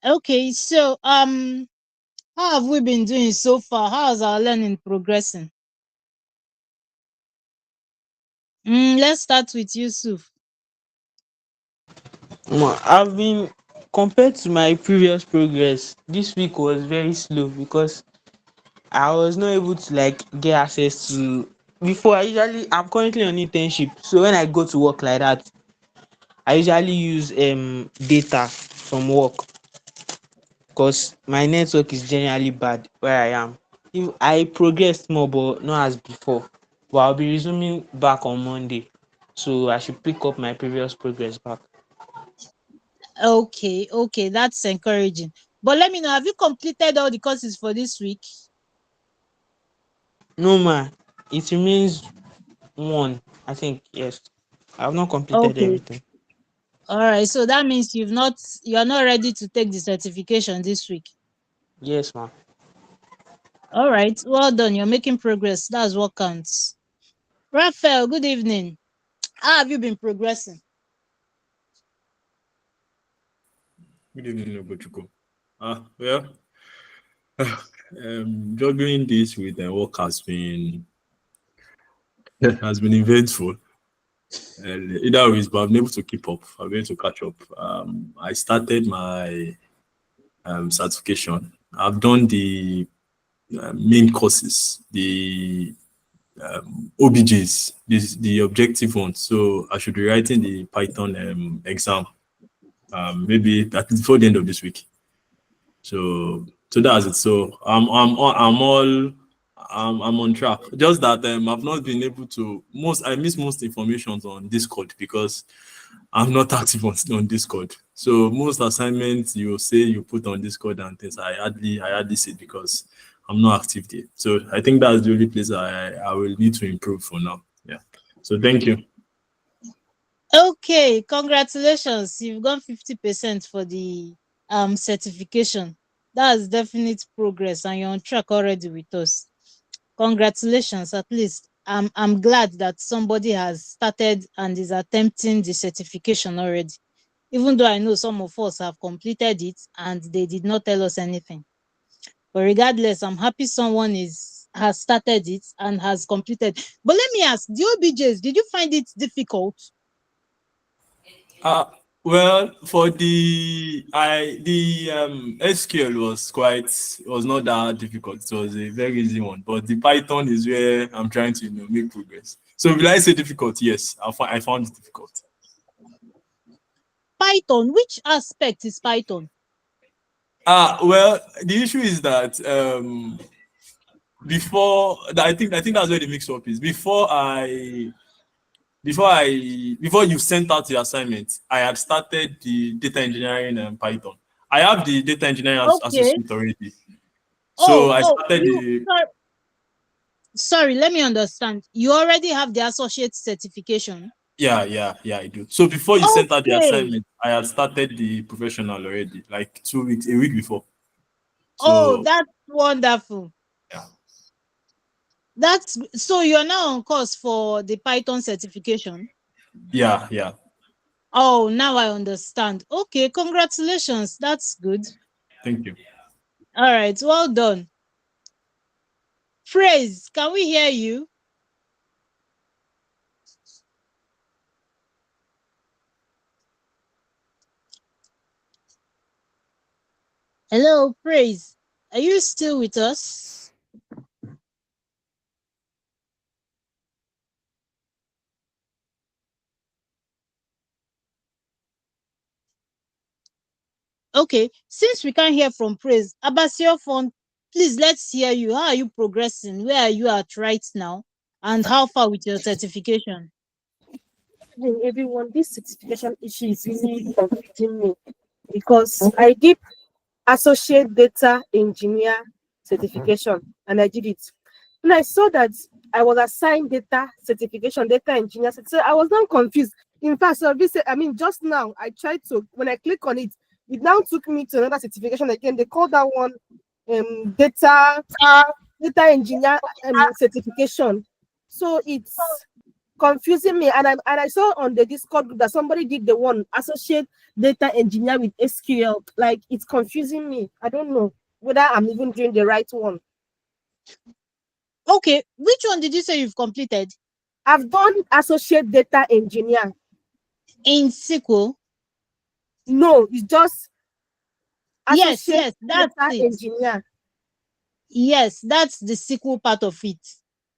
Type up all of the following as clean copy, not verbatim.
Okay, so how have we been doing so far? How is our learning progressing? Let's start with Yusuf. I've been compared to my previous progress. This week was very slow because I was not able to like get access to. Before I'm currently on internship, so when I go to work like that, I usually use data from work because my network is generally bad where I am. If I progressed more, but not as before. But I'll be resuming back on Monday, so I should pick up my previous progress back. Okay, that's encouraging. But let me know, have you completed all the courses for this week? No man, it remains one. I think yes. I've not completed Okay. everything. All right. So that means you're not ready to take the certification this week. Yes, man. All right. Well done. You're making progress. That's what counts. Raphael, good evening. How have you been progressing? Good evening, Ogochukwu. Well, juggling this with work has been eventful. Either ways, but I've been able to keep up. I've been able to catch up. I started my certification. I've done the main courses, the OBJs, the objective ones. So I should be writing the Python exam maybe before the end of this week. So that's it. So I'm on track. Just that I've not been able to I miss most informations on Discord because I'm not active on Discord. So most assignments you say you put on Discord and things I hardly see it because I'm not active there. So I think that's the only place I will need to improve for now. Yeah. So thank you. Okay, congratulations. You've gone 50% for the certification. That's definite progress and you're on track already with us. Congratulations, at least. I'm glad that somebody has started and is attempting the certification already. Even though I know some of us have completed it and they did not tell us anything. But regardless, I'm happy someone has started it and has completed. But let me ask, the OBJs, did you find it difficult? Uh well, for the SQL was not that difficult. It was a very easy one, but the Python is where I'm trying to make progress. So will I say difficult? Yes, I found it difficult. Python, which aspect is Python? Well, the issue is that I think that's where the mix up is. Before you sent out the assignment, I had started the data engineering and Python. I have the data engineering Okay. associate already. So Oh, I oh, started the sorry, let me understand. You already have the associate certification. yeah, I do. So before you sent out the Okay. assignment, I had started the professional already, like 2 weeks, a week before. Oh, So that's wonderful. yeah. That's so you're now on course for the Python certification. Yeah. Oh, now I understand. Okay, congratulations. That's good. Thank you. All right, well done. Praise, can we hear you? Hello, Praise. Are you still with us? Okay, since we can't hear from Praise, Abasiofon, please let's hear you. How are you progressing? Where are you at right now? And how far with your certification? Everyone, this certification issue is really confusing me because I did associate data engineer certification and I did it. And I saw that I was assigned data certification, data engineer. So I was not confused. In fact, so just now I tried to, when I click on it, it now took me to another certification again. They call that one data engineer certification. So confusing me. And I saw on the Discord group that somebody did the one associate data engineer with SQL. Like, it's confusing me. I don't know whether I'm even doing the right one. Okay, which one did you say you've completed? I've done associate data engineer. In SQL? No, it's just Yes, associate yes, that's data it. engineer. Yes, that's the SQL part of it.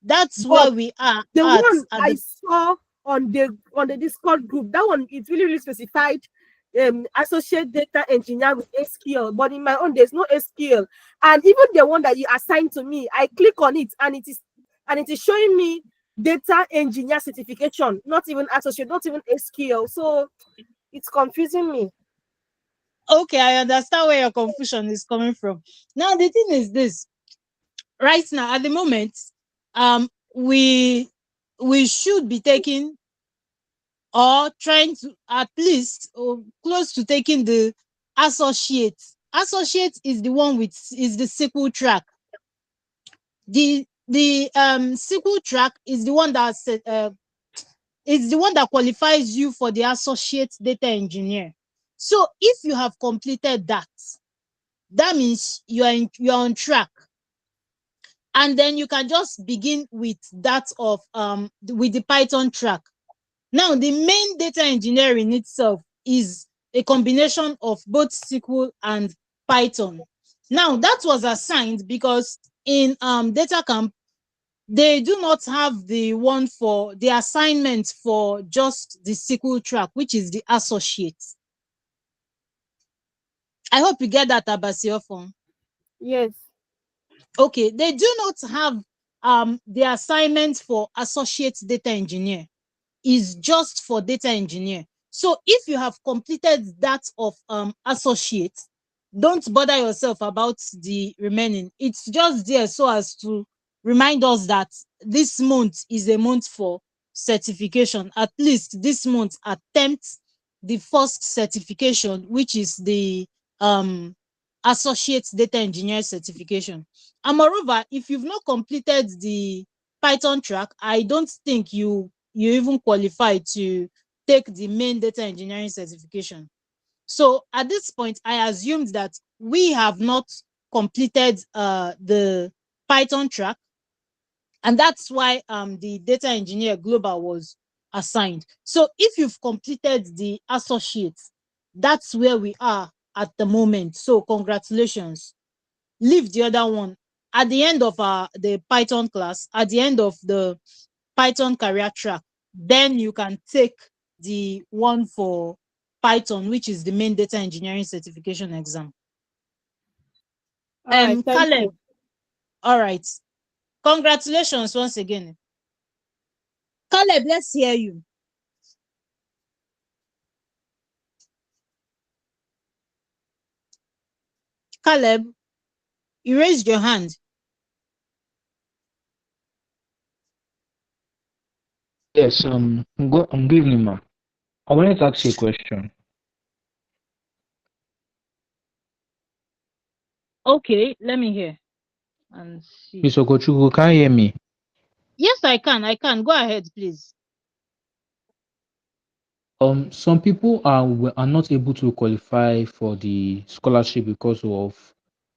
That's But where we are the one at I the saw on the Discord group, that one, it really specified associate data engineer with SQL. But in my own, there's no SQL. And even the one that you assigned to me, I click on it and it is showing me data engineer certification, not even associate, not even SQL. So it's confusing me. Okay, I understand where your confusion is coming from. Now the thing is this: right now, at the moment, um, we should be taking or trying to at least close to taking the associate. Associate is the one with is the SQL track. The SQL track is the one that is the one that qualifies you for the associate data engineer. So if you have completed that, that means you are on track, and then you can just begin with that of with the Python track. Now the main data engineering itself is a combination of both SQL and Python. Now that was assigned because in data camp they do not have the one for the assignment for just the SQL track, which is the associate. I hope you get that, Abasiofon. Yes. Okay, they do not have the assignment for associate data engineer. Is just for data engineer. So if you have completed that of associate, don't bother yourself about the remaining. It's just there so as to remind us that this month is a month for certification. At least this month attempt the first certification, which is the um associate data engineer certification. And moreover, if you've not completed the Python track, I don't think you even qualify to take the main data engineering certification. So at this point, I assumed that we have not completed the Python track, and that's why the data engineer global was assigned. So if you've completed the associate, that's where we are at the moment. So congratulations. Leave the other one at the end of the Python class, at the end of the Python career track. Then you can take the one for Python, which is the main data engineering certification exam. All right. Thank Caleb, you. all right. Congratulations once again. Caleb, let's hear you. Caleb, you raised your hand. Yes, good evening, ma. I wanted to ask you a question. Okay, let me hear and see. Miss Ogochukwu, can you hear me? Yes, I can. I can. Go ahead, please. Some people are not able to qualify for the scholarship because of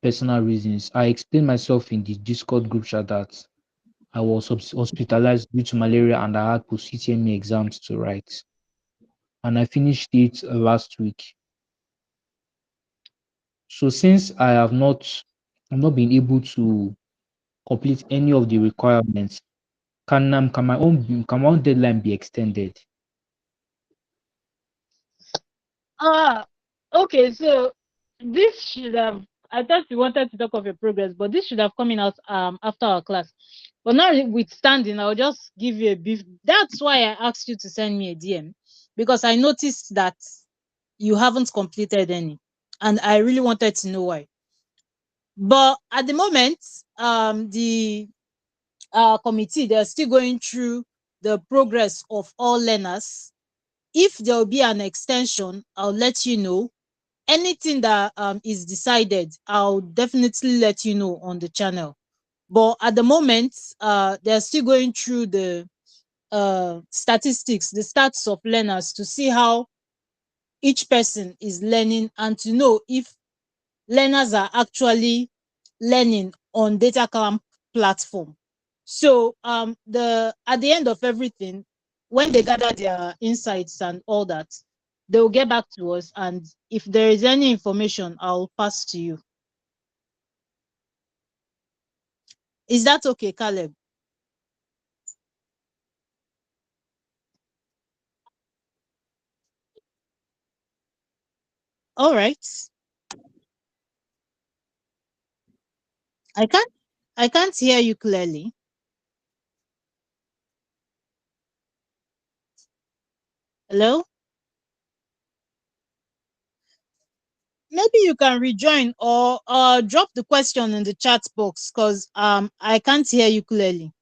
personal reasons. I explained myself in the Discord group chat that I was hospitalized due to malaria and I had post-CTME exams to write, and I finished it last week. So since I've not been able to complete any of the requirements, can my own deadline be extended? Ah, okay. So this should have. I thought you wanted to talk of your progress, but this should have come in out after our class. But now, withstanding, I'll just give you a brief. That's why I asked you to send me a DM, because I noticed that you haven't completed any, and I really wanted to know why. But at the moment, the committee, they're still going through the progress of all learners. If there will be an extension, I'll let you know. Anything that is decided, I'll definitely let you know on the channel. But at the moment, they're still going through statistics, the stats of learners, to see how each person is learning and to know if learners are actually learning on data camp platform. So at the end of everything, when they gather their insights and all that, they will get back to us, and if there is any information, I'll pass to you. Is that okay, Caleb? All right. I can't I can't hear you clearly. Hello? Maybe you can rejoin or drop the question in the chat box, because I can't hear you clearly.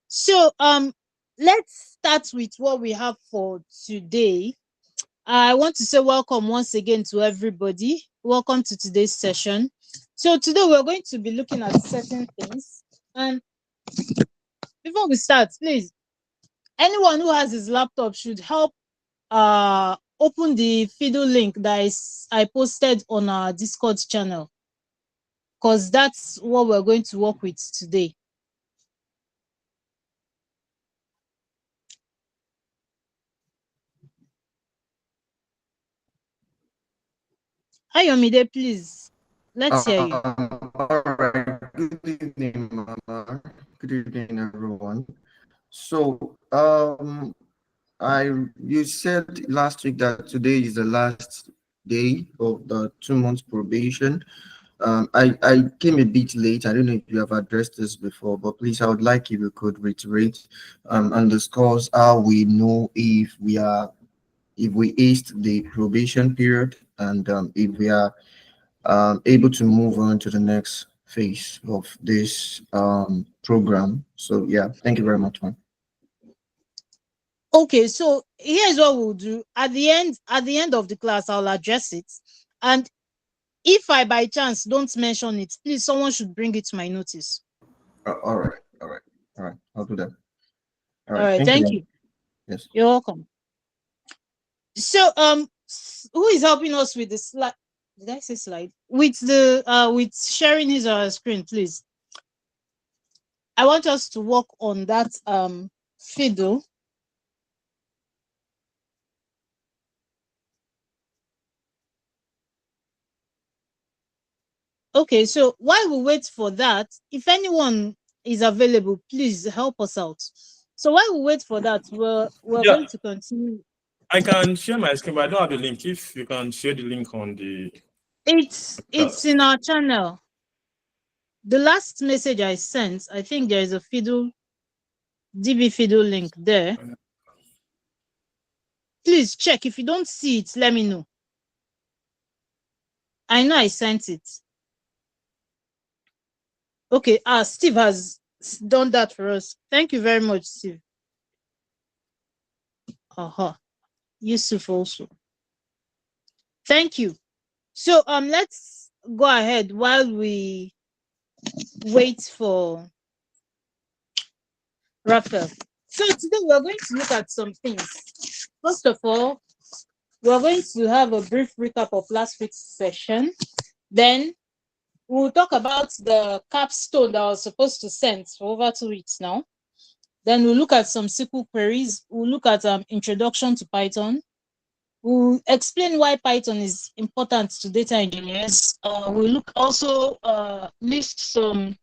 So let's start with what we have for today. I want to say welcome once again to everybody. Welcome to today's session. So today we're going to be looking at certain things. And before we start, please, anyone who has his laptop should help open the Fido link that I posted on our Discord channel, because that's what we're going to work with today. Ayomide, please, let's hear you. All right. Good evening, Mama. Good evening, everyone. So, you said last week that today is the last day of the 2 months probation. I came a bit late. I don't know if you have addressed this before, but please, I would like if you could reiterate and discuss how we know if we aced the probation period, and if we are able to move on to the next phase of this program. So yeah, thank you very much, man. Okay, so here's what we'll do. At the end of the class, I'll address it. And if I by chance don't mention it, please, someone should bring it to my notice. All right, all right, all right. I'll do that. All All right, right, thank thank you. you. Yes. You're welcome. So who is helping us with the slide? Did I say slide? With the with sharing his screen, please. I want us to work on that fiddle. Okay, so while we wait for that, if anyone is available, please help us out. So while we wait for that, we're Yeah, going to continue. I can share my screen, but I don't have the link. If you can share the link on the It's chat. in our channel. The last message I sent, I think there is a fiddle DB fiddle link there. Please check. If you don't see it, let me know. I know I sent it. Okay, Steve has done that for us. Thank you very much, Steve. Yusuf also. Thank you. So let's go ahead while we wait for Raphael. So today we're going to look at some things. First of all, we're going to have a brief recap of last week's session. Then we'll talk about the capstone that I was supposed to send for over 2 weeks now. Then we'll look at some SQL queries. We'll look at introduction to Python. We'll explain why Python is important to data engineers. We'll look also list some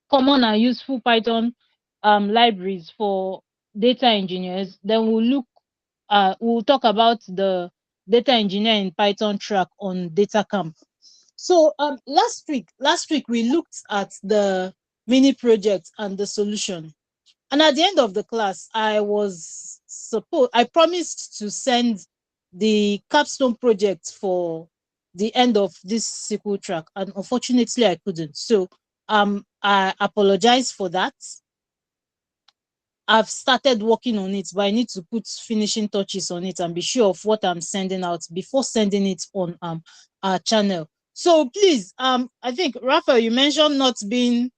common and useful Python libraries for data engineers. Then we'll talk about the data engineer in Python track on data camp. So last week we looked at the mini project and the solution. And at the end of the class, I promised to send the capstone project for the end of this SQL track, and unfortunately I couldn't. So I apologize for that. I've started working on it, but I need to put finishing touches on it and be sure of what I'm sending out before sending it on our channel. So please, I think Raphael, you mentioned not being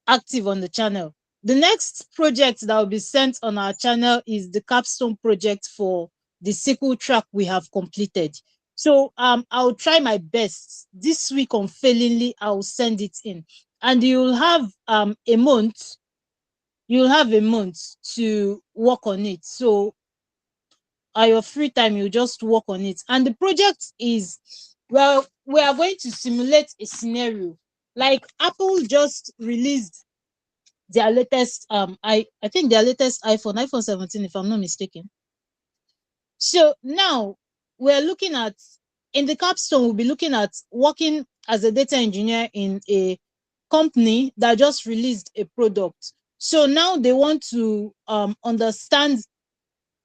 active on the channel. The next project that will be sent on our channel is the capstone project for the sequel track we have completed. So I'll try my best this week. Unfailingly, I'll send it in, and you'll have a month. You'll have a month to work on it. So at your free time, you just work on it. And the project is, well, we are going to simulate a scenario. Like Apple just released their latest I think their latest iPhone 17, if I'm not mistaken. So now we're looking at, in the capstone, we'll be looking at working as a data engineer in a company that just released a product. So now they want to understand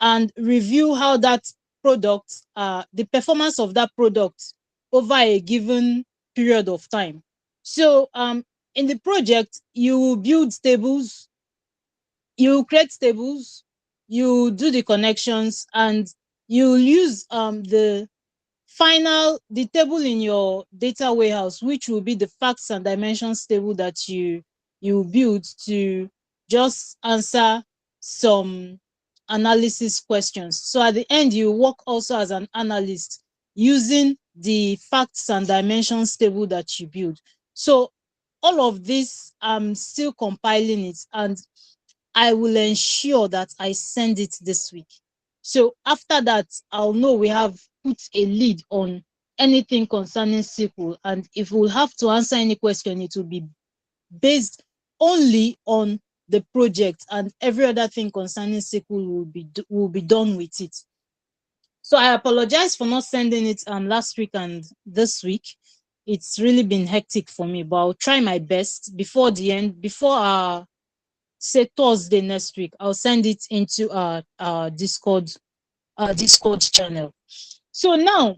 and review how that product, the performance of that product over a given period of time. So in the project, you will build tables, you create tables, you do the connections, and you use the table in your data warehouse, which will be the facts and dimensions table that you build to just answer some analysis questions. So at the end, you work also as an analyst using the facts and dimensions table that you build. So all of this, I'm still compiling it, and I will ensure that I send it this week. So after that, I'll know we have put a lead on anything concerning SQL. And if we'll have to answer any question, it will be based only on the project, and every other thing concerning SQL will be done with it. So I apologize for not sending it last week and this week. It's really been hectic for me, but I'll try my best before the end, before say Thursday next week. I'll send it into our Discord channel. So now,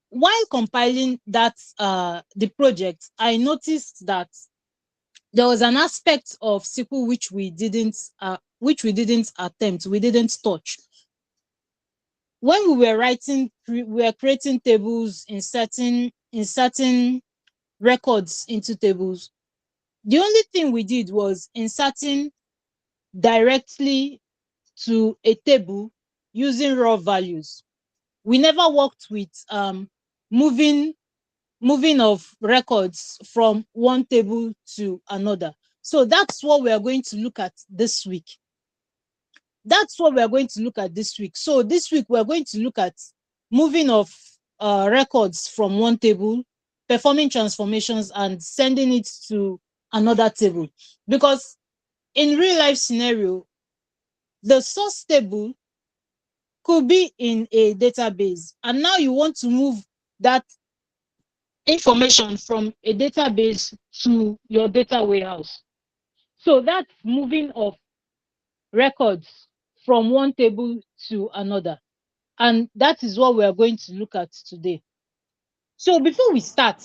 while compiling that the project, I noticed that there was an aspect of SQL which we didn't attempt, we didn't touch. When we were writing, we were creating tables, inserting records into tables. The only thing we did was inserting directly to a table using raw values. We never worked with moving of records from one table to another. So that's what we are going to look at this week. So this week we're going to look at moving of records from one table, performing transformations, and sending it to another table. Because in real life scenario, the source table could be in a database, and now you want to move that information from a database to your data warehouse. So that's moving of records from one table to another, and that is what we are going to look at today. So before we start,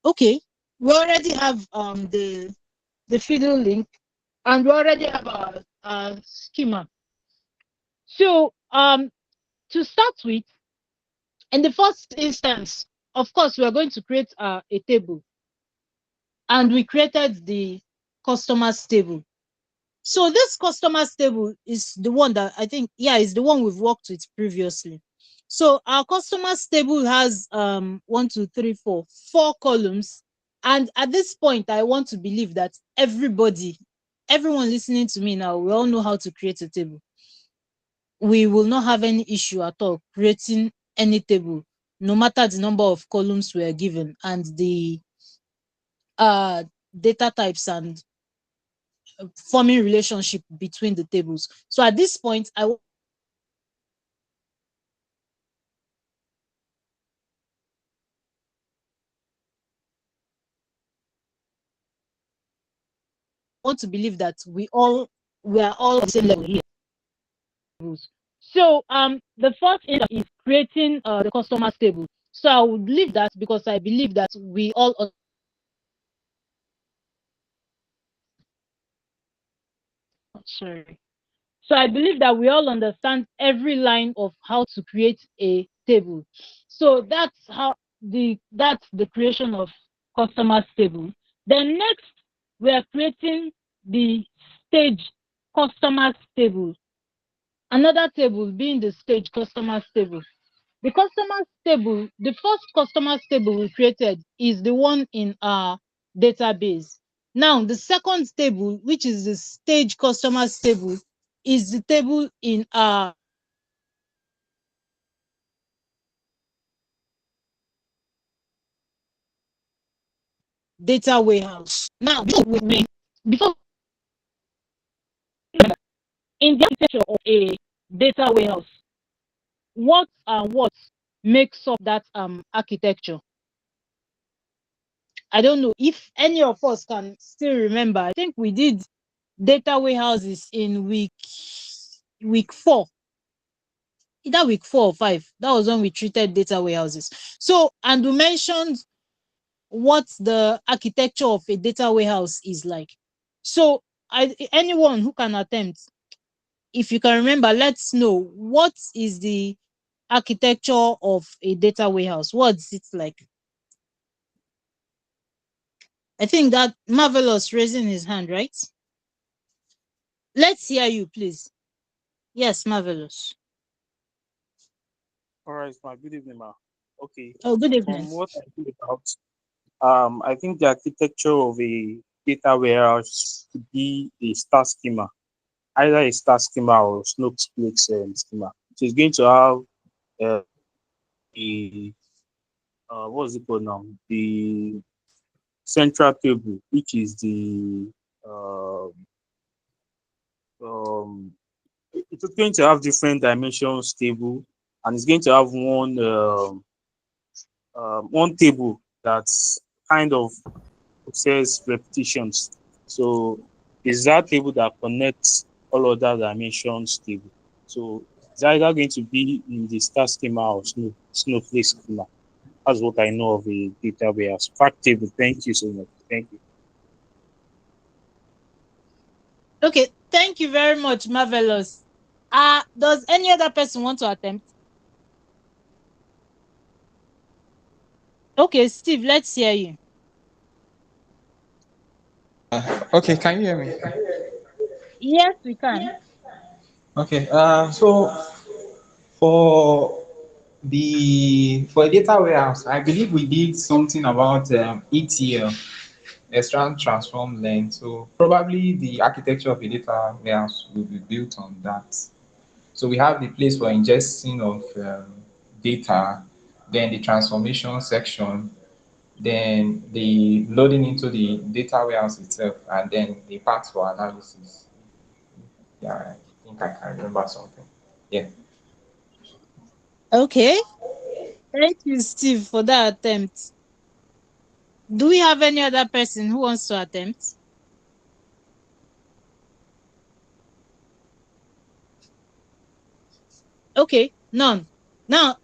okay, we already have the Fiddle link, and we already have our schema. So to start with, in the first instance, of course, we are going to create a table, and we created the customers table. So this customers table is the one that I think, yeah, is the one we've worked with previously. So our customers table has 4 columns. And at this point, I want to believe that everyone listening to me now, we all know how to create a table. We will not have any issue at all creating any table, no matter the number of columns we are given and the data types and forming relationship between the tables. So at this point, I want to believe that we are all on the same level here. So the first is creating the customers table. So I would leave that because I believe that we all sorry. So I believe that we all understand every line of how to create a table. So that's the creation of customers table. Then next we are creating the stage customers table. Another table being the stage customers table. The customers table, the first customers table we created is the one in our database. Now, the second table, which is the stage customers table, is the table in our data warehouse. Now, before in the architecture of a data warehouse, what makes up that architecture? I don't know if any of us can still remember. I think we did data warehouses in week 4, either week 4 or 5. That was when we treated data warehouses. So, and we mentioned what the architecture of a data warehouse is like. So, anyone who can attempt, if you can remember, let's know what is the architecture of a data warehouse. What's it like? I think that Marvelous raising his hand, right? Let's hear you, please. Yes, Marvelous. All right, ma. Good evening, ma. Okay. Oh, good evening. From what I think about, I think the architecture of a data warehouse could be a star schema, either a star schema or snowflake schema. So it's going to have a what's it called now? The central table, which is the uh, um, it's going to have different dimensions table, and it's going to have one table that's kind of process repetitions. So is that table that connects all other dimensions table. So it's either going to be in the star schema or snowflake schema. That's what I know of a data warehouse. Fact table. Thank you so much. Thank you. Okay, thank you very much, Marvelous. Does any other person want to attempt? Okay, Steve, let's hear you. Okay, can you hear me? Yes, we can. Okay, so for for a data warehouse, I believe we did something about ETL, extract, transform, learn. So probably the architecture of a data warehouse will be built on that. So we have the place for ingesting of data, then the transformation section, then the loading into the data warehouse itself, and then the part for analysis. Yeah, I think I can remember something. Yeah. Okay, thank you, Steve, for that attempt. Do we have any other person who wants to attempt? Okay, none. Now,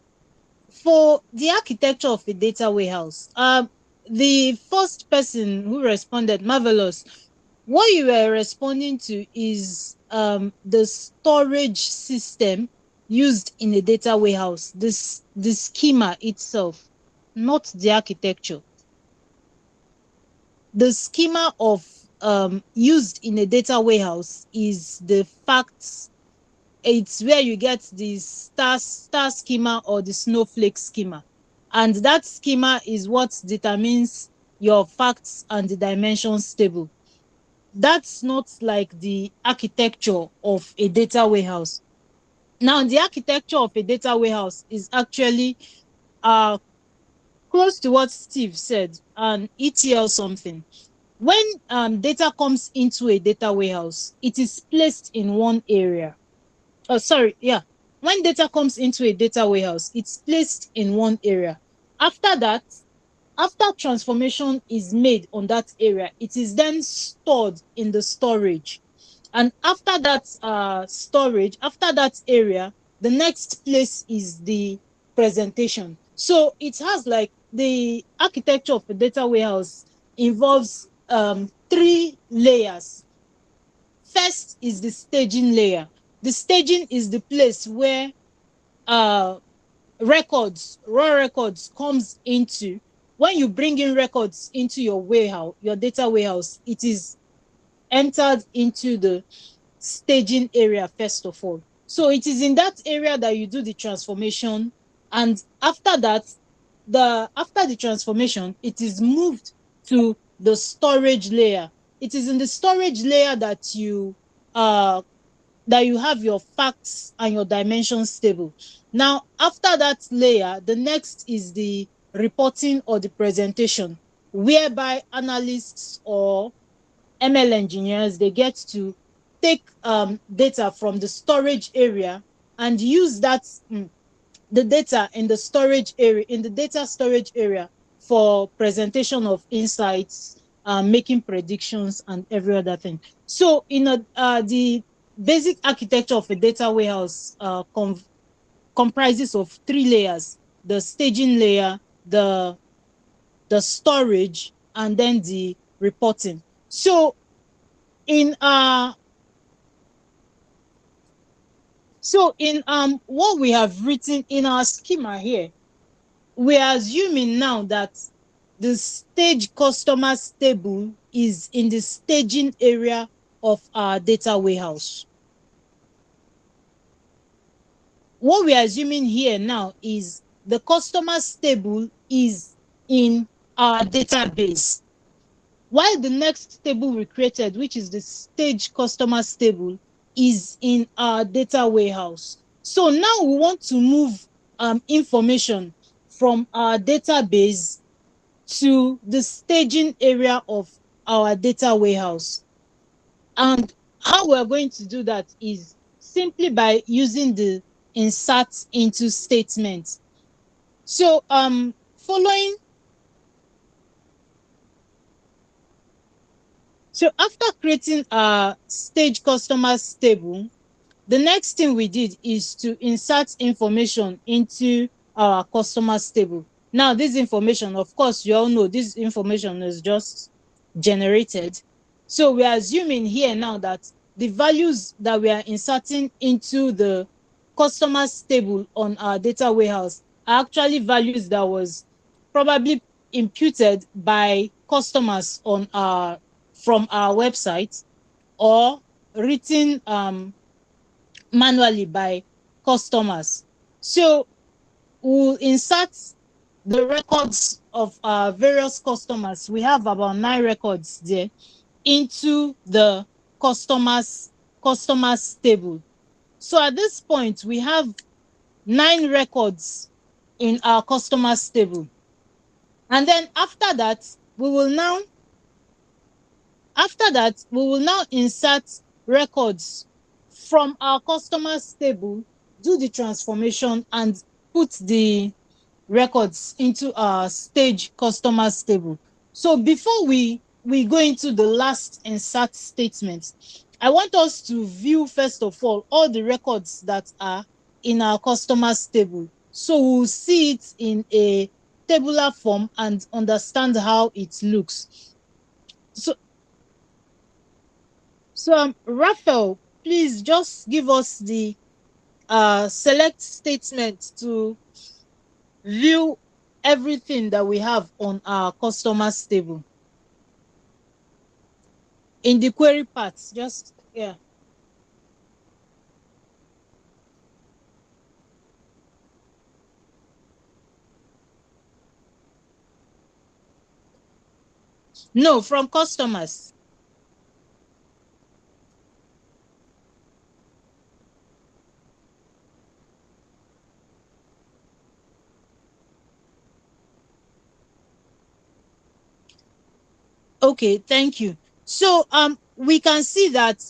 for the architecture of a data warehouse, the first person who responded, Marvelous, what you were responding to is the storage system used in a data warehouse, the schema itself, not the architecture. The schema of used in a data warehouse is the facts. It's where you get the star schema or the snowflake schema, and that schema is what determines your facts and the dimensions table. That's not like the architecture of a data warehouse. Now, the architecture of a data warehouse is actually uh close to what Steve said, an ETL something. When data comes into a data warehouse, it is placed in one area. Oh, sorry, yeah. When data comes into a data warehouse, it's placed in one area. After that, after transformation is made on that area, it is then stored in the storage. And after that storage, after that area, the next place is the presentation. So it has like the architecture of a data warehouse involves 3 layers. First is the staging layer. The staging is the place where uh records, raw records comes into, when you bring in records into your warehouse, your data warehouse, it is entered into the staging area first of all. So it is in that area that you do the transformation, and after that, after the transformation, it is moved to the storage layer. It is in the storage layer that you have your facts and your dimensions table. Now, after that layer, the next is the reporting or the presentation, whereby analysts or ML engineers, they get to take data from the storage area and use that the data in the storage area, in the data storage area, for presentation of insights, making predictions, and every other thing. So, the basic architecture of a data warehouse comprises of three layers: the staging layer, the storage, and then the reporting. So, in what we have written in our schema here, we are assuming now that the stage customers table is in the staging area of our data warehouse. What we are assuming here now is the customers table is in our database, while the next table we created, which is the stage customers table, is in our data warehouse. So now we want to move information from our database to the staging area of our data warehouse. And how we're going to do that is simply by using the insert into statement. So following So after creating a stage customers table, the next thing we did is to insert information into our customers table. Now, this information, of course, you all know this information is just generated. So we are assuming here now that the values that we are inserting into the customers table on our data warehouse are actually values that was probably imputed by customers on from our website, or written manually by customers. So we'll insert the records of our various customers. We have about 9 records there into the customers table. So at this point, we have 9 records in our customers table. And then after that, we will now insert records from our customers table, do the transformation, and put the records into our stage customers table. So before we go into the last insert statement, I want us to view, first of all the records that are in our customers table. So we'll see it in a tabular form and understand how it looks. So Raphael, please just give us the select statement to view everything that we have on our customers table in the query part. Just, yeah. No, from customers. Okay, thank you. So we can see that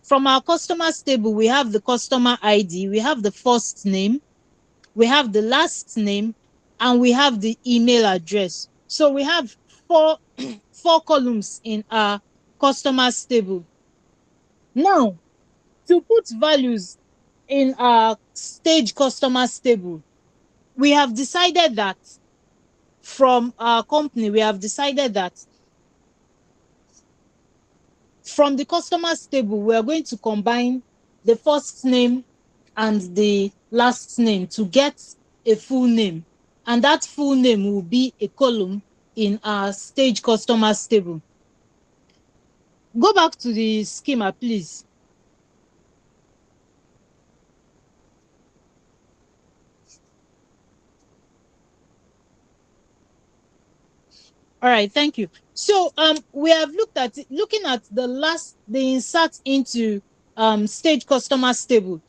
from our customers table, we have the customer ID, we have the first name, we have the last name, and we have the email address. So we have four columns in our customers table. Now, to put values in our stage customers table, we have decided that from our company, we have decided that from the customers table, we are going to combine the first name and the last name to get a full name, and that full name will be a column in our stage customers table. Go back to the schema, please. All right, thank you. So we have looking at the insert into stage customers table.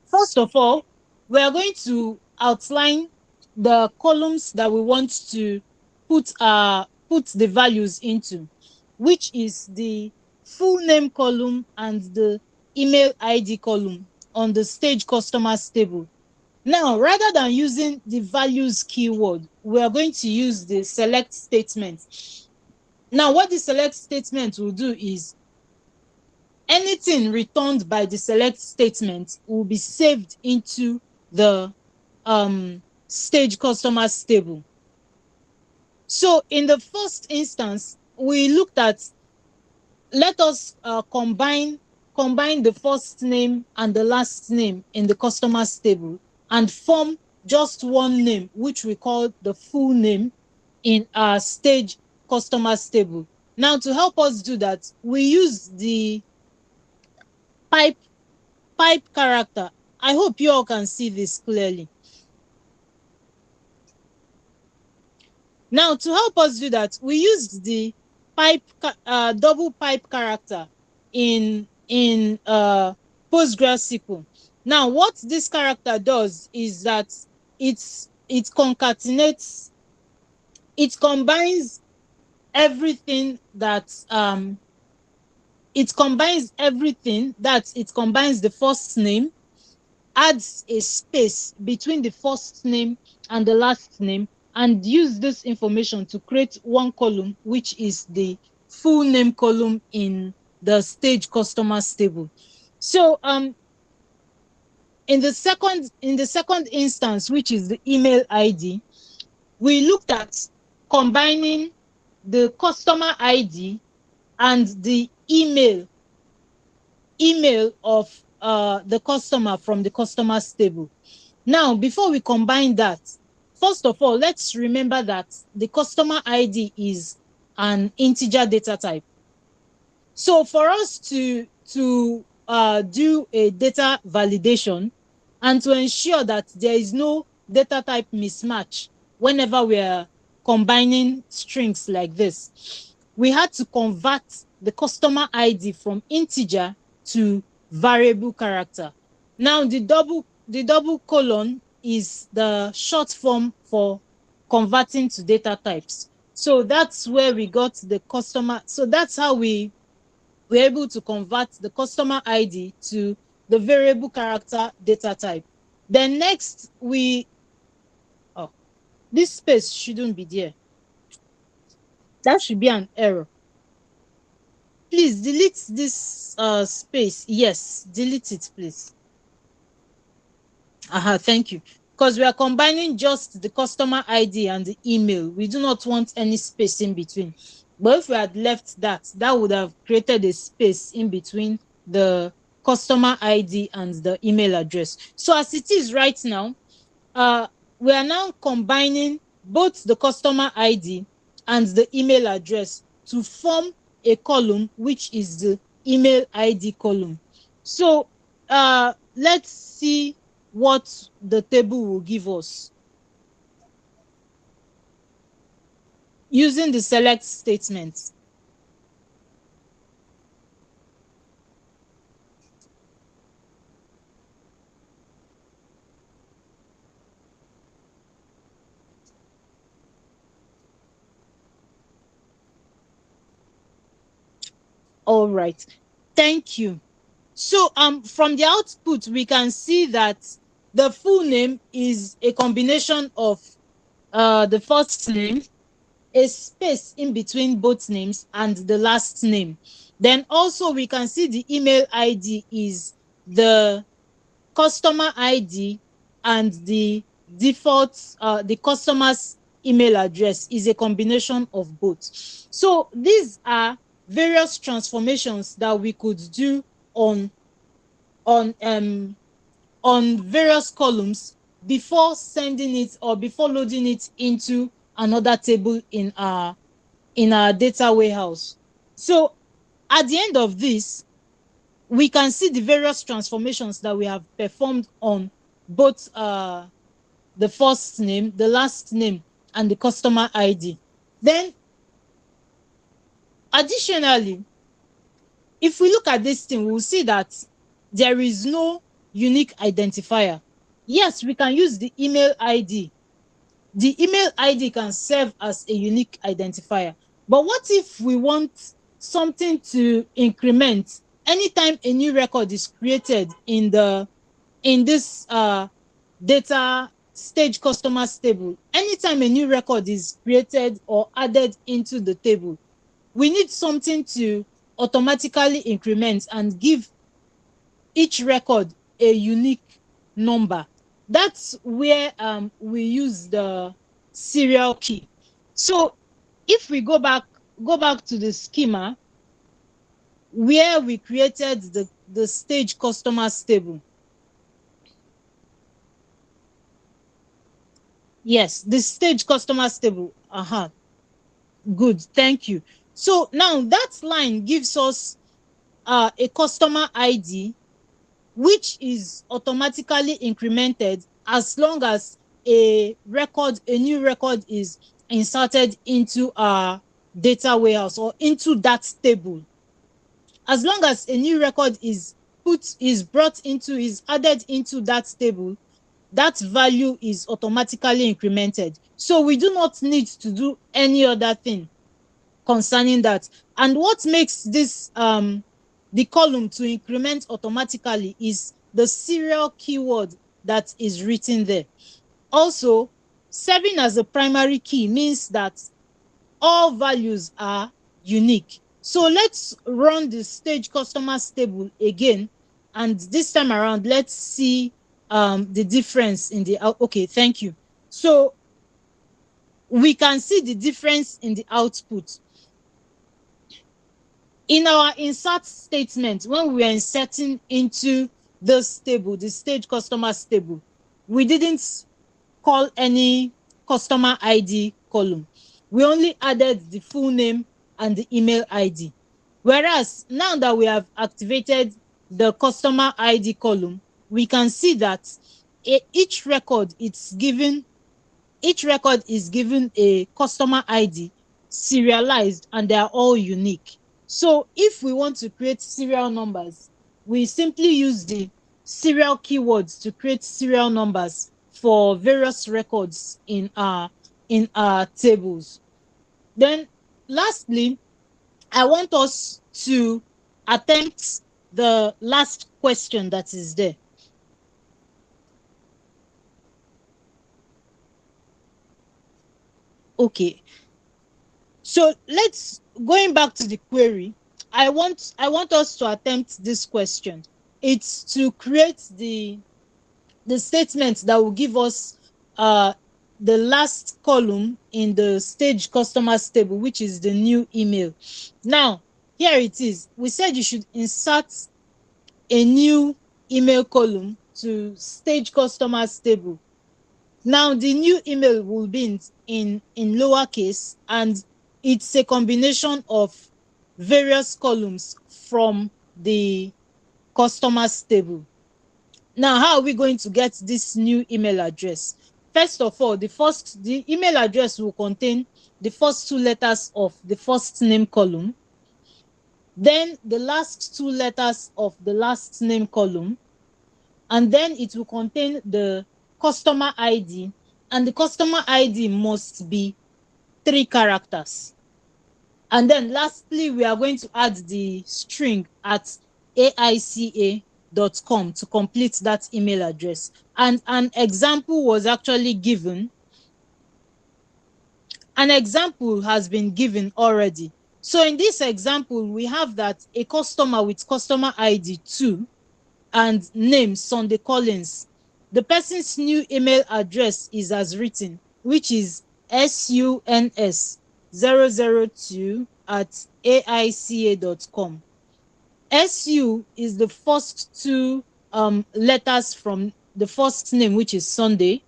First of all, we are going to outline the columns that we want to put the values into, which is the full name column and the email ID column on the stage customers table. Now, rather than using the values keyword, we are going to use the select statement. Now, what the select statement will do is anything returned by the select statement will be saved into the stage customers table. So in the first instance, we looked at, let us combine the first name and the last name in the customers table and form just one name, which we call the full name in our stage customers table. Now, to help us do that, we use the pipe character. I hope you all can see this clearly. Now, to help us do that, we used the double pipe character in PostgreSQL. Now, what this character does is that it concatenates, it combines everything that it combines the first name, adds a space between the first name and the last name, and use this information to create one column, which is the full name column in the stage customers table. So in the second instance, which is the email ID, we looked at combining the customer ID and the email of the customer from the customers table. Now, before we combine that, first of all, let's remember that the customer ID is an integer data type. So for us to do a data validation and to ensure that there is no data type mismatch whenever we are combining strings like this, we had to convert the customer ID from integer to variable character. Now, the double colon is the short form for converting to data types. So that's where we got the customer. So that's how we were able to convert the customer ID to the variable character data type. Then next, this space shouldn't be there. That should be an error. Please delete this space. Yes, delete it, please. Thank you. Because we are combining just the customer ID and the email. We do not want any space in between. But if we had left that, that would have created a space in between the customer ID and the email address. So as it is right now, we are now combining both the customer ID and the email address to form a column, which is the email ID column. So let's see what the table will give us using the select statement. All right, thank you. So from the output, we can see that the full name is a combination of the first name, a space in between both names, and the last name. Then also we can see the email ID is the customer ID, and the default the customer's email address is a combination of both. So these are various transformations that we could do on on various columns before sending it or before loading it into another table in our data warehouse. So at the end of this, we can see the various transformations that we have performed on both the first name, the last name, and the customer ID. Then additionally, if we look at this thing, we'll see that there is no unique identifier. Yes, we can use the email ID. The email ID can serve as a unique identifier. But what if we want something to increment anytime a new record is created in this data stage customers table? Anytime a new record is created or added into the table, we need something to automatically increment and give each record a unique number. That's where we use the serial key. So if we go back to the schema where we created the stage customers table. Yes, the stage customers table. Good, thank you. So now that line gives us a customer ID which is automatically incremented as long as a new record is inserted into our data warehouse or into that table. As long as a new record is added into that table, that value is automatically incremented. So we do not need to do any other thing concerning that. And what makes this the column to increment automatically is the serial keyword that is written there. Also, serving as a primary key means that all values are unique. So let's run the stage customers table again, and this time around let's see the difference in the okay, thank you. So we can see the difference in the output. In our insert statement, when we are inserting into this table, the stage customers table, we didn't call any customer ID column. We only added the full name and the email ID. Whereas now that we have activated the customer ID column, we can see that each record is given a customer ID serialized, and they are all unique. So if we want to create serial numbers, we simply use the serial keywords to create serial numbers for various records in our tables. Then lastly, I want us to attempt the last question that is there. Okay. So let's going back to the query. I want us to attempt this question. It's to create the statement that will give us the last column in the stage customers table, which is the new email. Now, here it is. We said you should insert a new email column to stage customers table. Now, the new email will be in lowercase, and it's a combination of various columns from the customers table. Now, how are we going to get this new email address? First of all, the email address will contain the first two letters of the first name column, then the last two letters of the last name column, and then it will contain the customer ID, and the customer ID must be 3 characters. And then lastly, we are going to add the string at AICA.com to complete that email address. And an example was actually given. An example has been given already. So in this example, we have that a customer with customer ID 2 and name Sunday Collins. The person's new email address is as written, which is suns002@aica.com. SU is the first two letters from the first name, which is Sunday.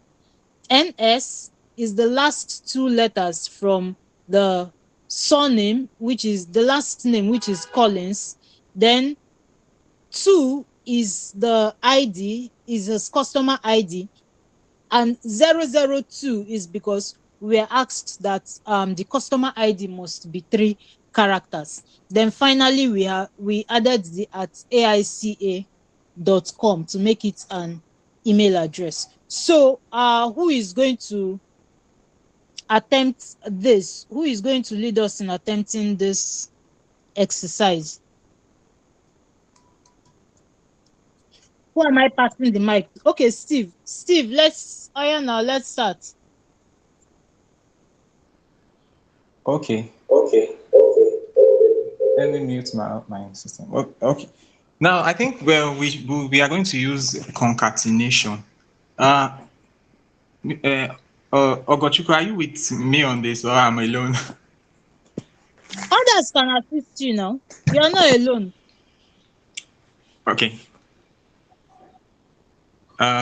NS is the last two letters from the surname, which is the last name, which is Collins. Then 2 is the ID, is a customer ID, and 002 is because we are asked that the customer ID must be 3 characters. Then finally we added the at AICA.com to make it an email address. So who is going to attempt this? Who is going to lead us in attempting this exercise? Who am I passing the mic to? Okay, Steve. Steve, let's start. Okay. Let me mute my system. Okay. Now I think we are going to use concatenation. Uh, Ogochukwu, are you with me on this or am I alone? Others can assist you now. You're not alone. Okay.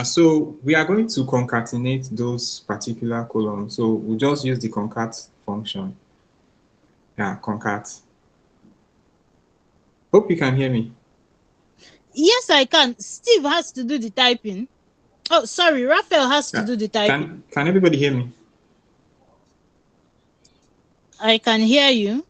So we are going to concatenate those particular columns. So we'll just use the concat function. Yeah, concat. Hope you can hear me. Yes, I can. Steve has to do the typing. Oh, sorry, Raphael has to Yeah. do the typing. Can everybody hear me? I can hear you.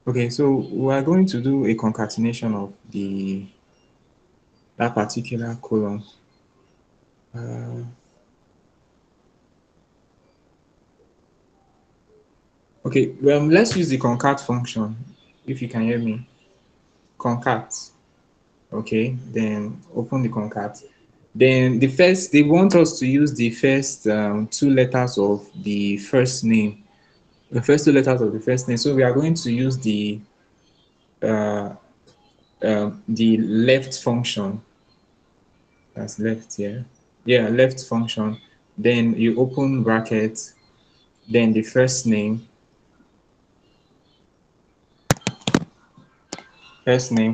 Okay, so we are going to do a concatenation of that particular column. Okay, well, let's use the concat function, if you can hear me. Concat. Okay, then open the concat. Then they want us to use the first two letters of the first name, the first two letters of the first name. So we are going to use uh, the left function. That's left here. Yeah, left function. Then you open bracket, then the first name,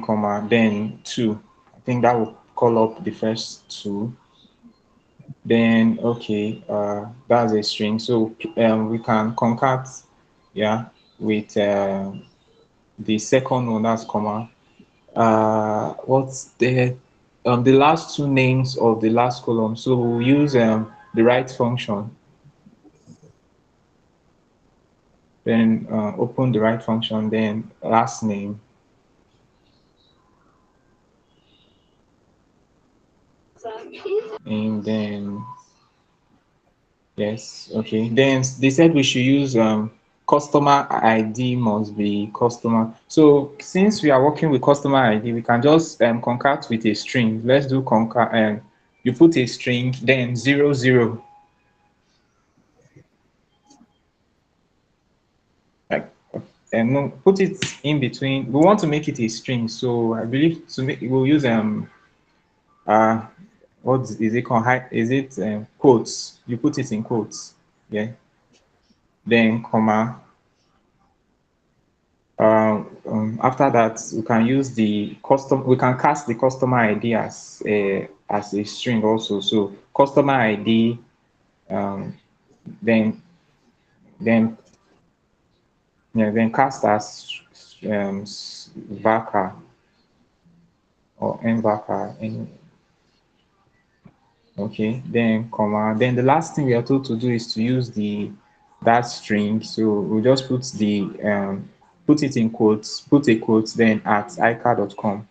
comma, then 2. I think that will call up the first 2. Then, okay, that's a string. So we can concat, yeah, with the second one, that's comma. What's the last two names of the last column? So we'll use the right function. Then open the right function, then last name. And then, yes, okay. Then they said we should use customer ID must be customer. So since we are working with customer ID, we can just concat with a string. Let's do concat and you put a string, then 00. Like, and no, put it in between. We want to make it a string, so I believe to make we'll use uh what is it called? Is it quotes? You put it in quotes, yeah. Then comma. After that, we can use the custom. We can cast the customer ID as a string also. So customer ID, um, then then yeah, then cast as varchar or nvarchar. Okay, then comma. Then the last thing we are told to do is to use the that string. So we'll just put it in quotes, put a quote, then at AICA.com.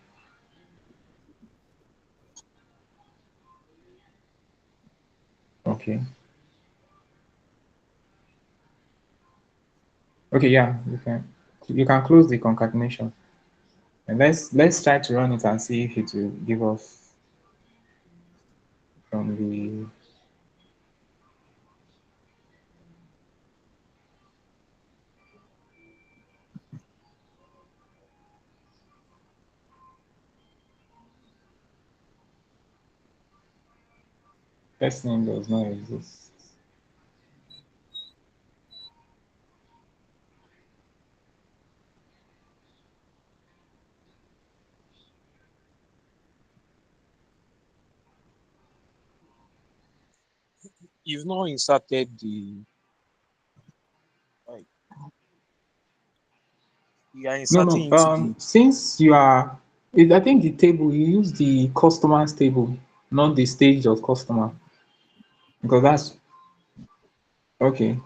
Okay. Okay, yeah, you can close the concatenation. And let's try to run it and see if it will give us from the First name does not exist. You've not inserted the like, you are No, inserting no. into the Since you are, I think the table you use the customers table, not the stage of customer, because that's okay.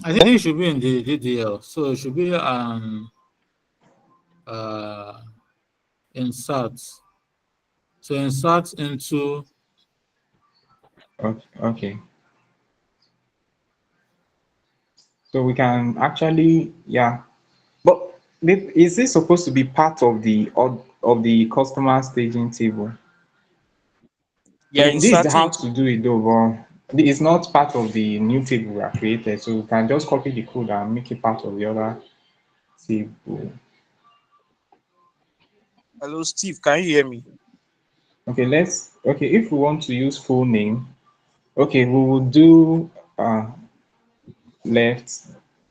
I think it should be in the DDL. So it should be uh insert. So insert into Okay, okay. So we can actually, yeah. But is this supposed to be part of the customer staging table? you are This is inserting how into to do it though, but it's not part of the new table we are created. So we can just copy the code and make it part of the other table. hello Steve, can you hear me? Okay, if we want to use full name, okay, we will do left,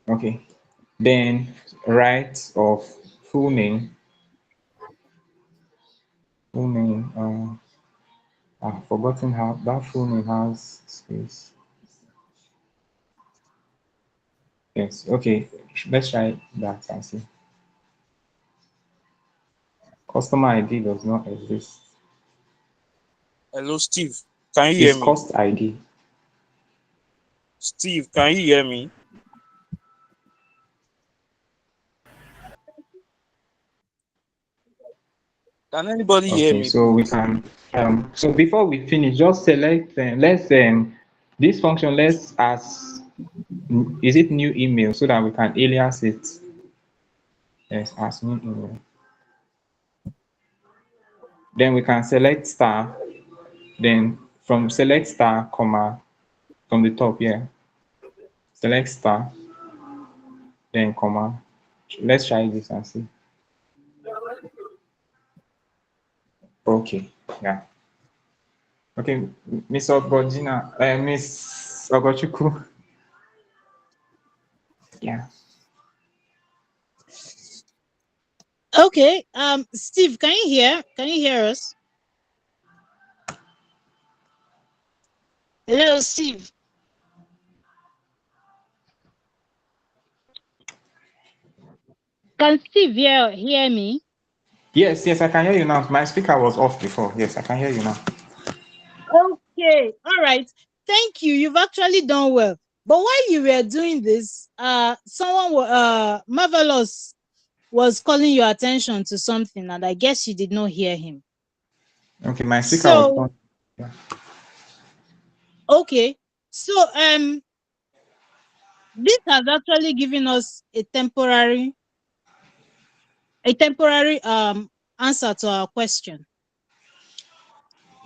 okay, then right of full name, I've forgotten how that full name has space. Yes, okay, let's try that and see. Customer ID does not exist. Hello Steve, can you hear It's me? cost ID. Steve, can you hear me? Can anybody hear Okay, me, so we please? can, so before we finish, just select, this function, is it new email so that we can alias it? Yes, as new email. Then we can select star, then from select star, comma, from the top, yeah, select star, then comma. Let's try this and see. Okay, yeah. Okay, Miss Ogojina, Miss Ogochukwu, yeah. Okay. Steve, can you hear? Can you hear us? Hello, Steve. Can Steve hear me? Yes, yes, I can hear you now. My speaker was off before. Yes, I can hear you now. Okay. All right. Thank you. You've actually done well. But while you were doing this, Marvelous was calling your attention to something, and I guess you did not hear him. Okay, my speaker was So, on. Yeah. okay. So, this has actually given us a temporary answer to our question.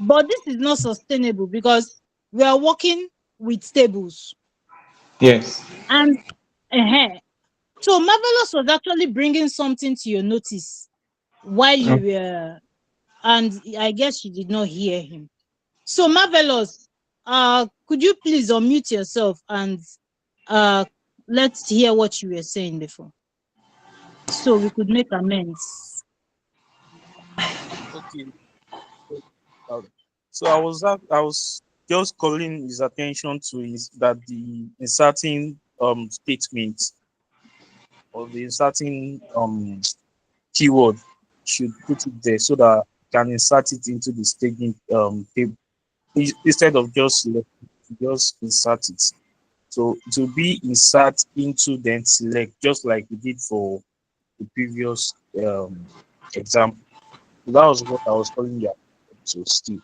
But this is not sustainable because we are working with tables. Yes. And so Marvelous was actually bringing something to your notice while you Okay. were, and I guess you did not hear him. So Marvelous, could you please unmute yourself and uh, let's hear what you were saying before, so we could make amends. Okay. Uh, So I was just calling his attention to is that the inserting statement or the inserting keyword should put it there so that you can insert it into the staging table instead of just insert it. So to be insert into then select just like we did for the previous example. That was what I was calling you to Steve.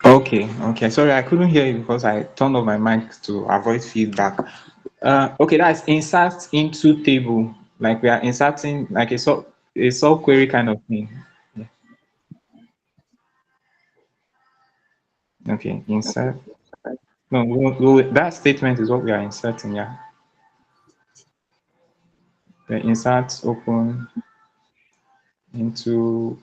Okay. Okay. Sorry, I couldn't hear you because I turned off my mic to avoid feedback. Okay, that's insert into table. Like we are inserting like a sub query kind of thing. Yeah. Okay, insert. No, that statement is what we are inserting. Yeah. The insert open into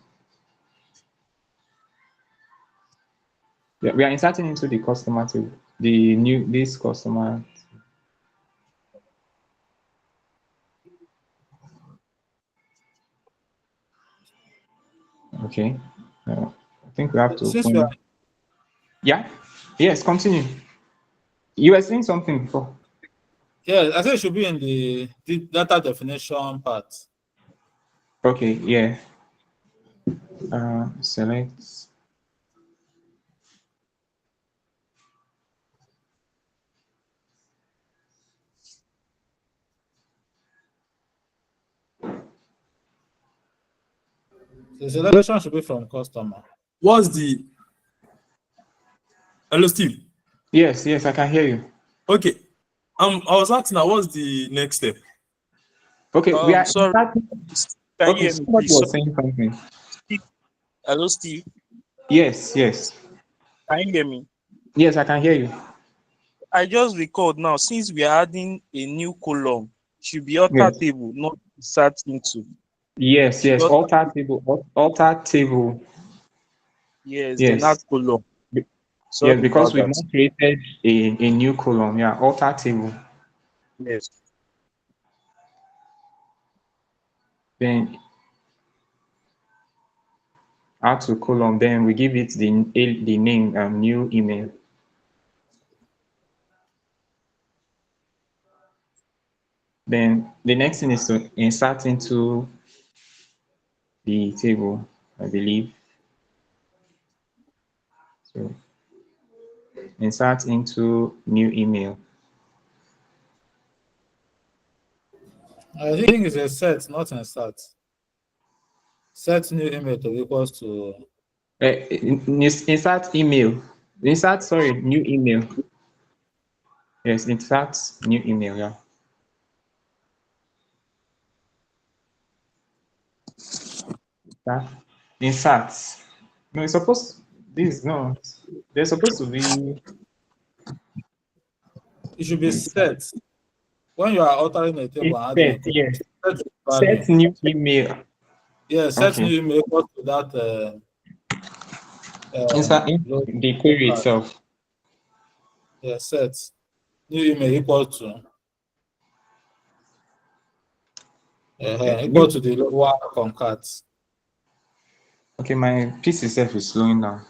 We are inserting into the customer table, the new this customer. Okay. I think we have to Since we are open. Yeah. Yes. Continue. You were saying something before. yeah, I think it should be in the data definition part. Okay. Yeah. Select. The selection should be from customer. What's the hello Steve? Yes. Yes. I can hear you. Okay. I was asking now what's the next step? Okay. We are Sorry, inserting. can you Okay. hear me, Somebody please? was saying something. Steve. Hello, Steve. Yes. Yes. Can you hear me? Yes. I can hear you. I just recalled now, since we are adding a new column, should be alter Yes. table, not insert into. Yes. Should be Yes. alter, Alter table. Alter table. yes, then add Yes. column. Be- Sorry Yes. Because about we've that. not created a new column. Yeah. Alter table. Yes. Then add to column. Then we give it the name new email. Then the next thing is to insert into the table, I believe. So insert into new email. I think it's a set, not insert. Set new email to be equals to Insert email. Insert, sorry, new email. Yes, insert new email, yeah. Insert. No, it's supposed, this, no. There's supposed to be it should be insert. set. When you are altering a table and adding a Set, column, yes. set the value. Set new email. Yeah, set Okay. new email equals to that Insert in load the query card. itself. Yeah, set new email equal to equal Look, to the lower concat. okay, my PC itself is slowing down.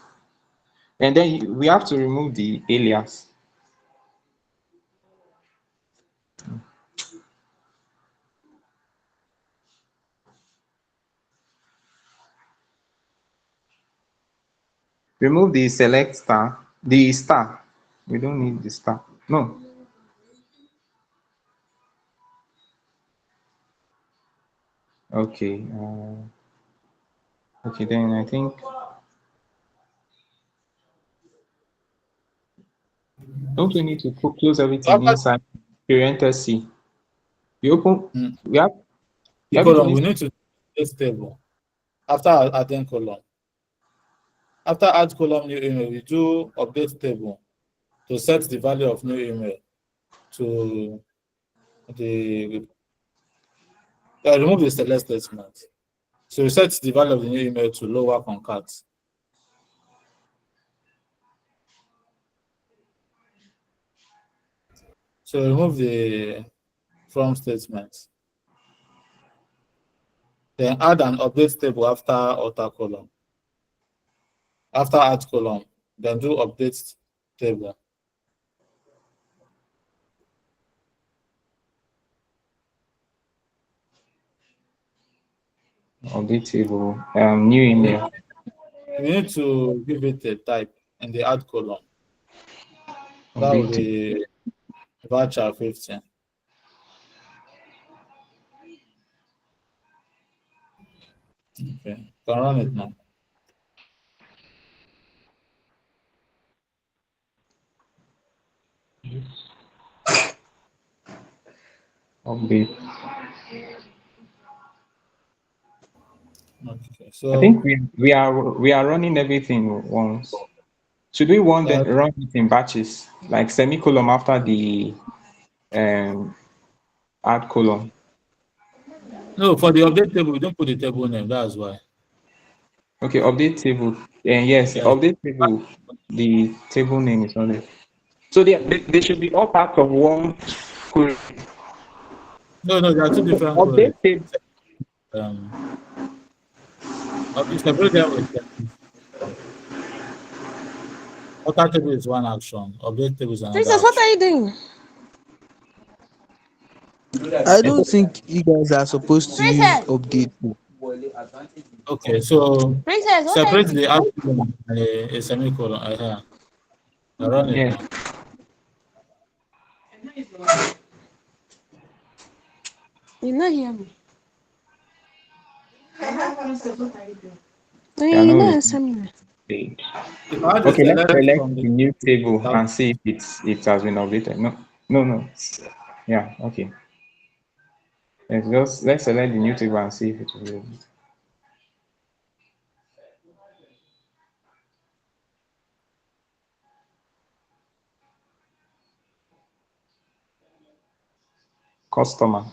And then we have to remove the alias. Remove the select star, the star. We don't need the star. No. Okay. Okay, then I think, don't we need to close everything After inside parenthesis? We open, mm, we have, the everything column, needs we to, need to this table. After adding column. After add column new email, we do update table to set the value of new email to the remove the select statement. So we set the value of the new email to lower concat. So remove the from statement. Then add an update table after alter column. After add column, then do update table. update table, new email, We need to give it a type in the add column. That will update. be voucher 15. Okay, can run it now. Update. Okay, I so think we are running everything once. Should we want uh, them run it in batches, like semicolon after the um add column? no, for the update table, we don't put the table name. That's why. Okay, update table. And yes, Yes. update table. The table name is not there. So they should be all part of one query. No, there are two different queries. Update table. Um, you separate them with water table is one action, update table is another Princess, what action. are you doing? I don't think you guys are supposed to use Princess, update. Okay, so Princess, what are you separate doing? the action a semicolon. I run it Yes. now. You not hear me. No, Yeah, you no, not it's answer me now. page. If I had to Okay, let's select select from the the new table tab, and see if it has been updated. No. Yeah, okay. Let's select the new table and see if it will be updated. Customer.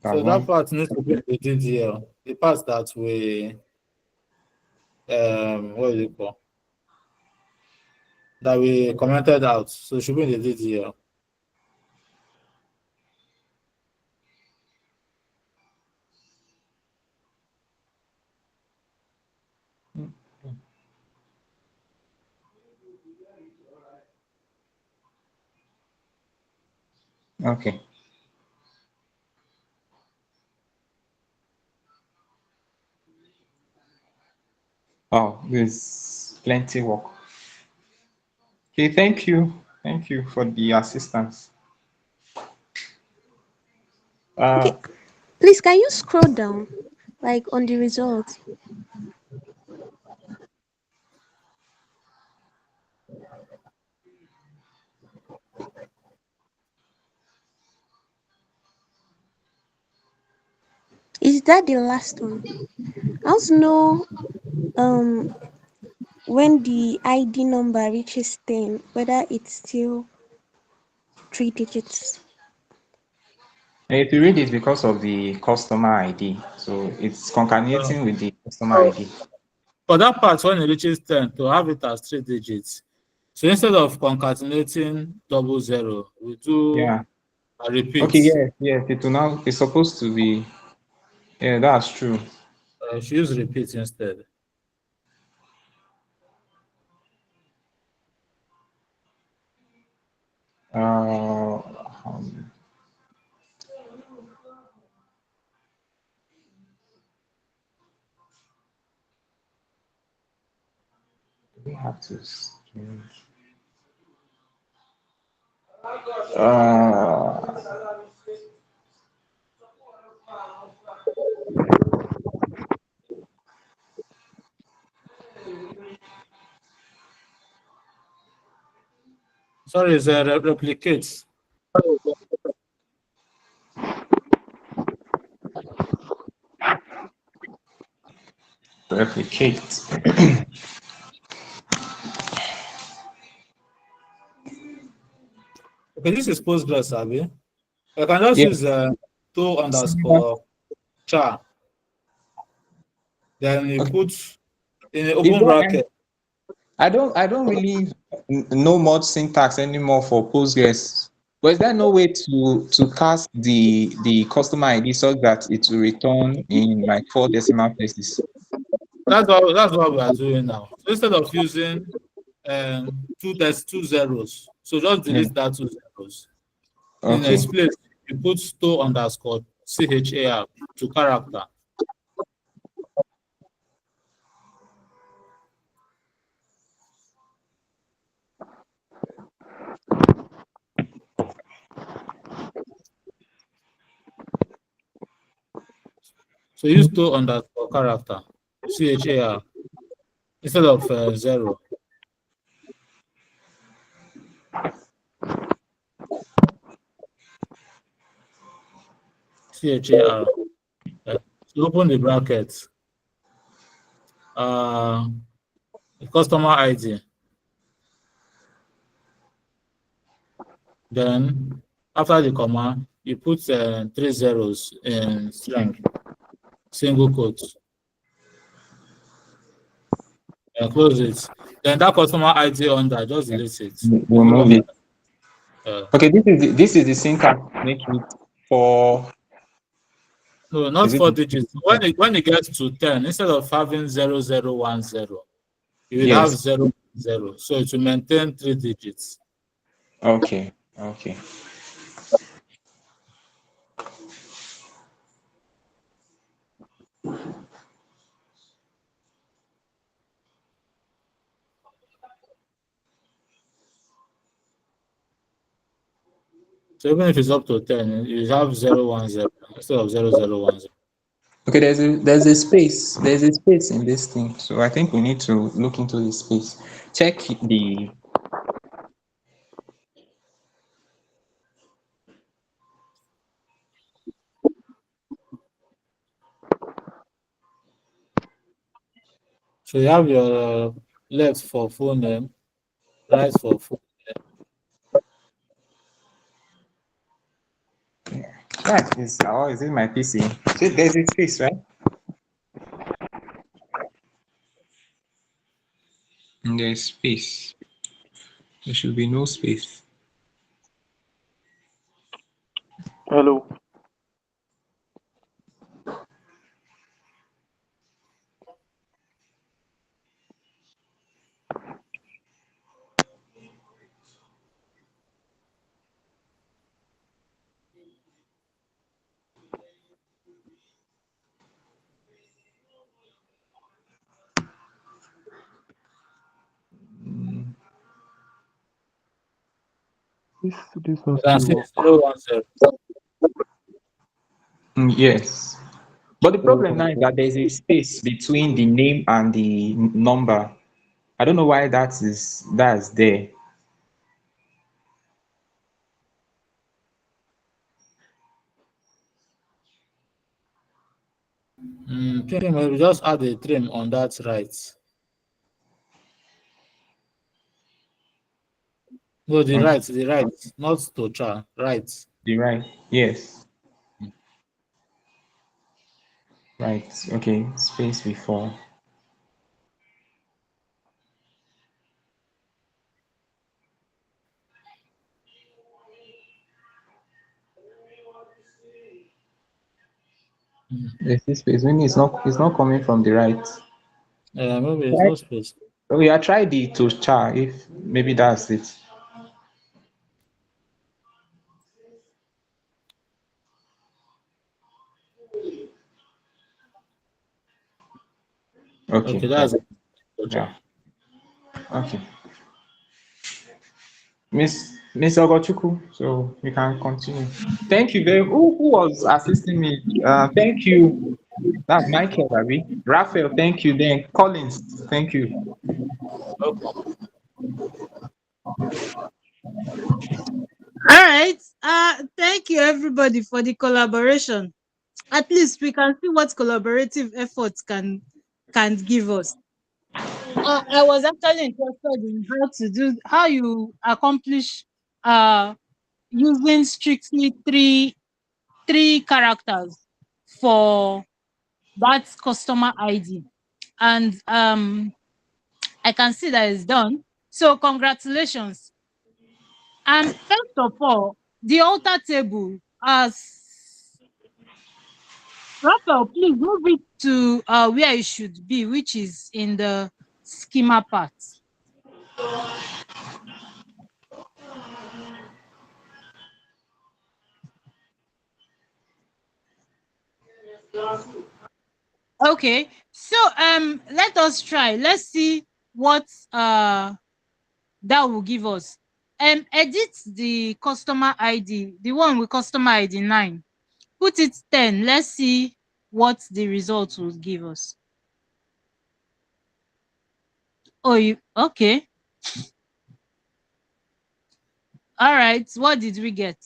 That's so that one. part needs to be in the DDL. The part that we what is it called? That we commented out. So it should be in the DDL. Okay. Oh, there's plenty work. Okay, thank you. Thank you for the assistance. Okay, Uh, please, can you scroll down, like on the results? Is that the last one? I want to know um when the ID number reaches 10, whether it's still 3 digits. if you read it because of the customer ID, so it's concatenating with the customer So ID. for that part, when it reaches 10, to have it as 3 digits. So instead of concatenating 00, we do Yeah. a repeat. Okay, yes. It will now, it's supposed to be, yeah, that's true. She use repeat instead. Uh, um, do we have to change? Uh, Sorry, it's a replicate. replicate. Okay, this is Postgres, Abi. I can just Yeah. use to underscore char. Then you put in an It open don't, bracket. I don't really know much syntax anymore for Postgres. But is there no way to cast the customer ID so that it will return in like 4 decimal places? That's what we are doing now. So instead of using two zeros, so just Yeah. delete that 2 zeros. In Okay. its place, you put to underscore char to character. So use to underscore character char instead of zero char. So open the bracket. Uh, customer ID. Then after the comma, you put 3 zeros in string, single quote, and close it. Then that customer ID under, just delete it. It's no Remove longer. it. Okay, this is the syntax make it for. No, not Is it? 4 digits. When it gets to 10, instead of having 0010, you will have Yes. 0 0. So it will maintain 3 digits. Okay. Okay. So even if it's up to 10, you have 0 1 0 instead of 0010. Okay. There's a space. There's a space in this thing. So I think we need to look into the space. Check the. So you have your left for full name, right for full. Right. Is it my PC? So there's a space, right? And there's space. There should be no space. Hello. This You one can still see work. 0 1 0. Yes. But the Oh, problem now is that there's a space between the name and the number. I don't know why that's there. Thinking maybe just add a trim on that right. No, Okay. the right, not to try, right. The right. Yes. Right. Okay. Space before. There's this space. When it's not coming from the right. Maybe it's Right. no space. Oh yeah, try the to char if maybe that's it. Okay, Okay. Yeah. that's it. Yeah. Okay. Miss Ogochukwu, so you can continue. Thank you very. Who was assisting me? Thank you. That's Michael, Abby. Raphael, thank you. Then Collins, thank you. All right. Thank you everybody for the collaboration. At least we can see what collaborative efforts can give us. I was actually interested in how you accomplish uh using strictly three characters for that customer ID. And I can see that it's done. So congratulations. And first of all, the alter table, as Raphael, please move it to where it should be, which is in the schema part. Okay, so let us try. Let's see what that will give us. Edit the customer ID, the one with customer ID 9. Put it 10. Let's see what the result will give us. Oh, you okay? All right. What did we get?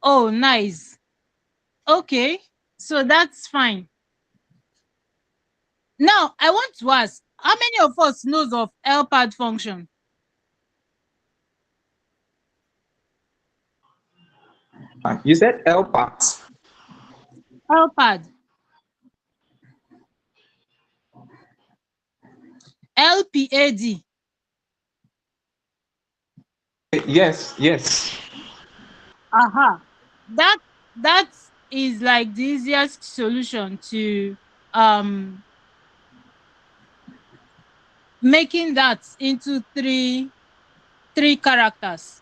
Oh, nice. Okay, so that's fine. Now, I want to ask, how many of us knows of LPAD function? You said L part. LPAD. LPAD. Yes, yes. Aha. That that is like the easiest solution to making that into three characters.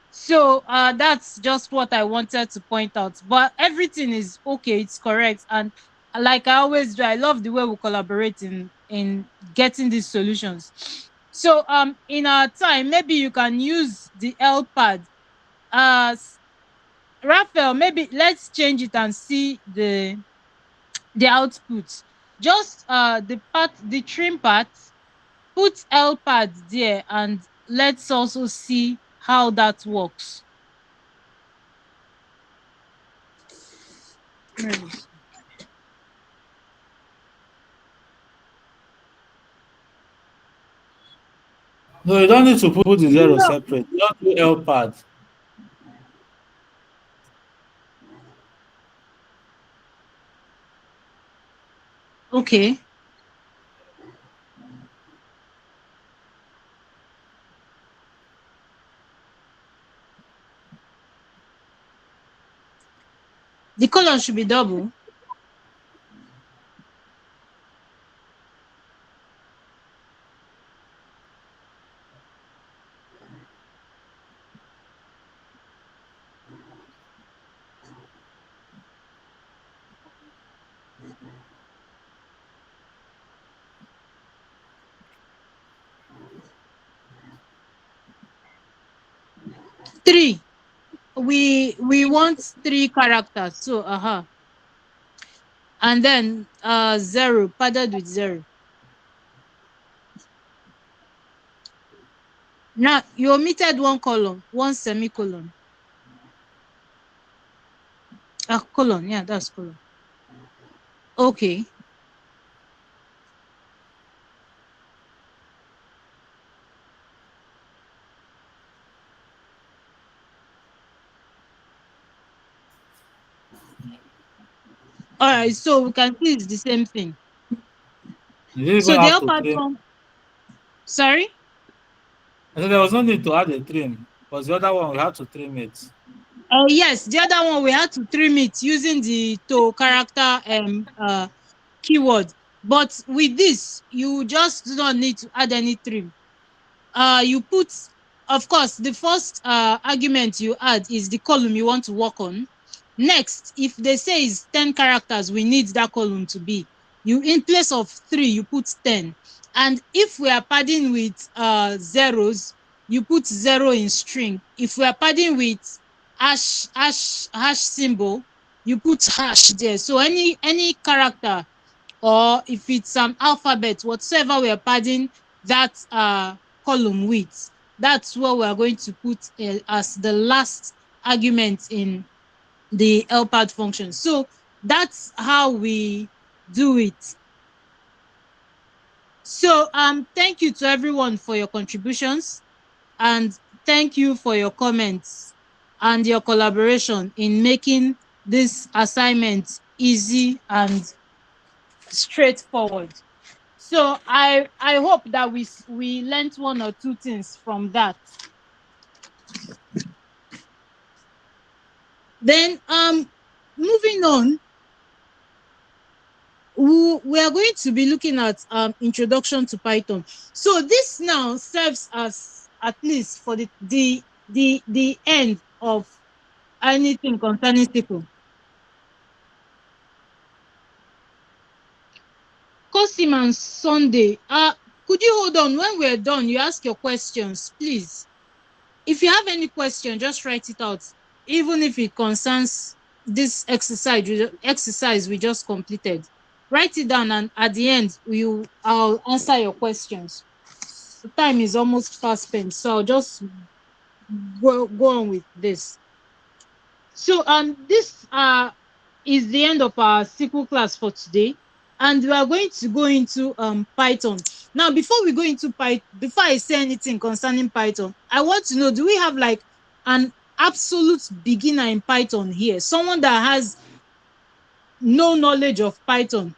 So that's just what I wanted to point out. But everything is okay, it's correct. And like I always do, I love the way we collaborate in getting these solutions. So in our time, maybe you can use the LPAD. Raphael, maybe let's change it and see the output. Just the trim part, put LPAD there, and let's also see how that works. No, you don't need to put the zero separate. Just do L pad. Okay. The color should be double. Three. We want three characters. So and then zero, padded with zero. Now you omitted one column, one semicolon. Colon, yeah, that's colon. Okay. All right, so we can see it's the same thing. You didn't even So the have to upper trim. one, sorry? I said there was no need to add a trim, because the other one we had to trim it. Yes, the other one we had to trim it using the to character keyword. But with this, you just do not need to add any trim. You put, of course, the first argument you add is the column you want to work on. Next, if they say it's 10 characters, we need that column to be. You, in place of 3, you put 10. And if we are padding with zeros, you put 0 in string. If we are padding with hash symbol, you put hash there. So any character, or if it's an alphabet, whatsoever we are padding that column with, that's what we are going to put as the last argument in the LPAD function. So that's how we do it. So thank you to everyone for your contributions, and thank you for your comments and your collaboration in making this assignment easy and straightforward. So I hope that we learned one or two things from that. Then moving on, we are going to be looking at introduction to Python. So this now serves as, at least for the end of anything concerning SQL. Kosim and Sunday, could you hold on? When we're done, you ask your questions, please. If you have any question, just write it out, even if it concerns this exercise we just completed. Write it down, and at the end I'll answer your questions. The time is almost fast spent, so I'll just go on with this. So this is the end of our SQL class for today. and we are going to go into Python. Now, before we go into Python, before I say anything concerning Python, I want to know, do we have like an absolute beginner in Python here? Someone that has no knowledge of Python?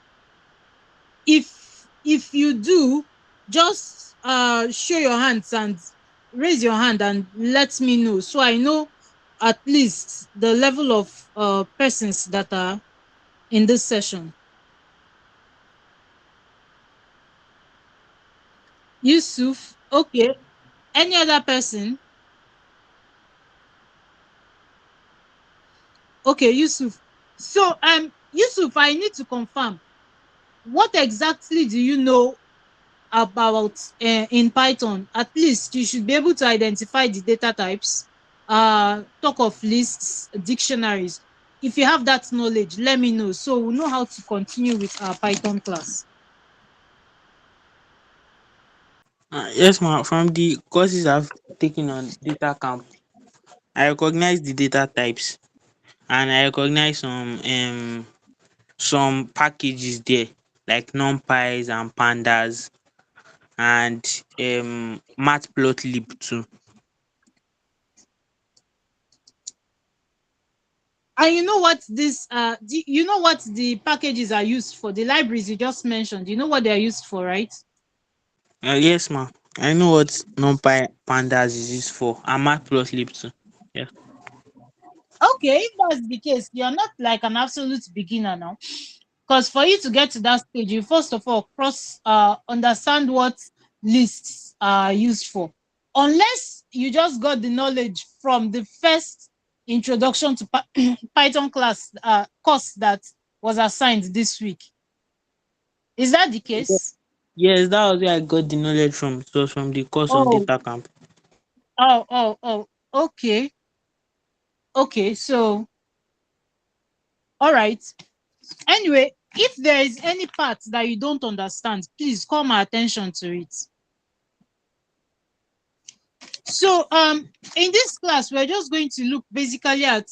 If you do, just show your hands and raise your hand and let me know, so I know at least the level of persons that are in this session. Yusuf, okay. Any other person? Okay, Yusuf. So Yusuf, I need to confirm, what exactly do you know about in Python? At least you should be able to identify the data types, talk of lists, dictionaries. If you have that knowledge, let me know, so we'll know how to continue with our Python class. Yes, ma'am. From the courses I've taken on data camp, I recognize the data types, and I recognize some packages there, like numpys and pandas, and matplotlib too. And you know what this you know what the packages are used for? The libraries you just mentioned, you know what they are used for, right? Yes, ma'am. I know what numpy pandas is used for, and matplotlib too. Yeah. Okay, if that's the case, you're not like an absolute beginner now. Because for you to get to that stage, you first of all understand what lists are used for. Unless you just got the knowledge from the first introduction to Python class course that was assigned this week. Is that the case? Yes, that was where I got the knowledge from. It was from the course on Oh, data camp. oh. Okay. Okay. So, all right. Anyway, if there is any part that you don't understand, please call my attention to it. So in this class, we're just going to look basically at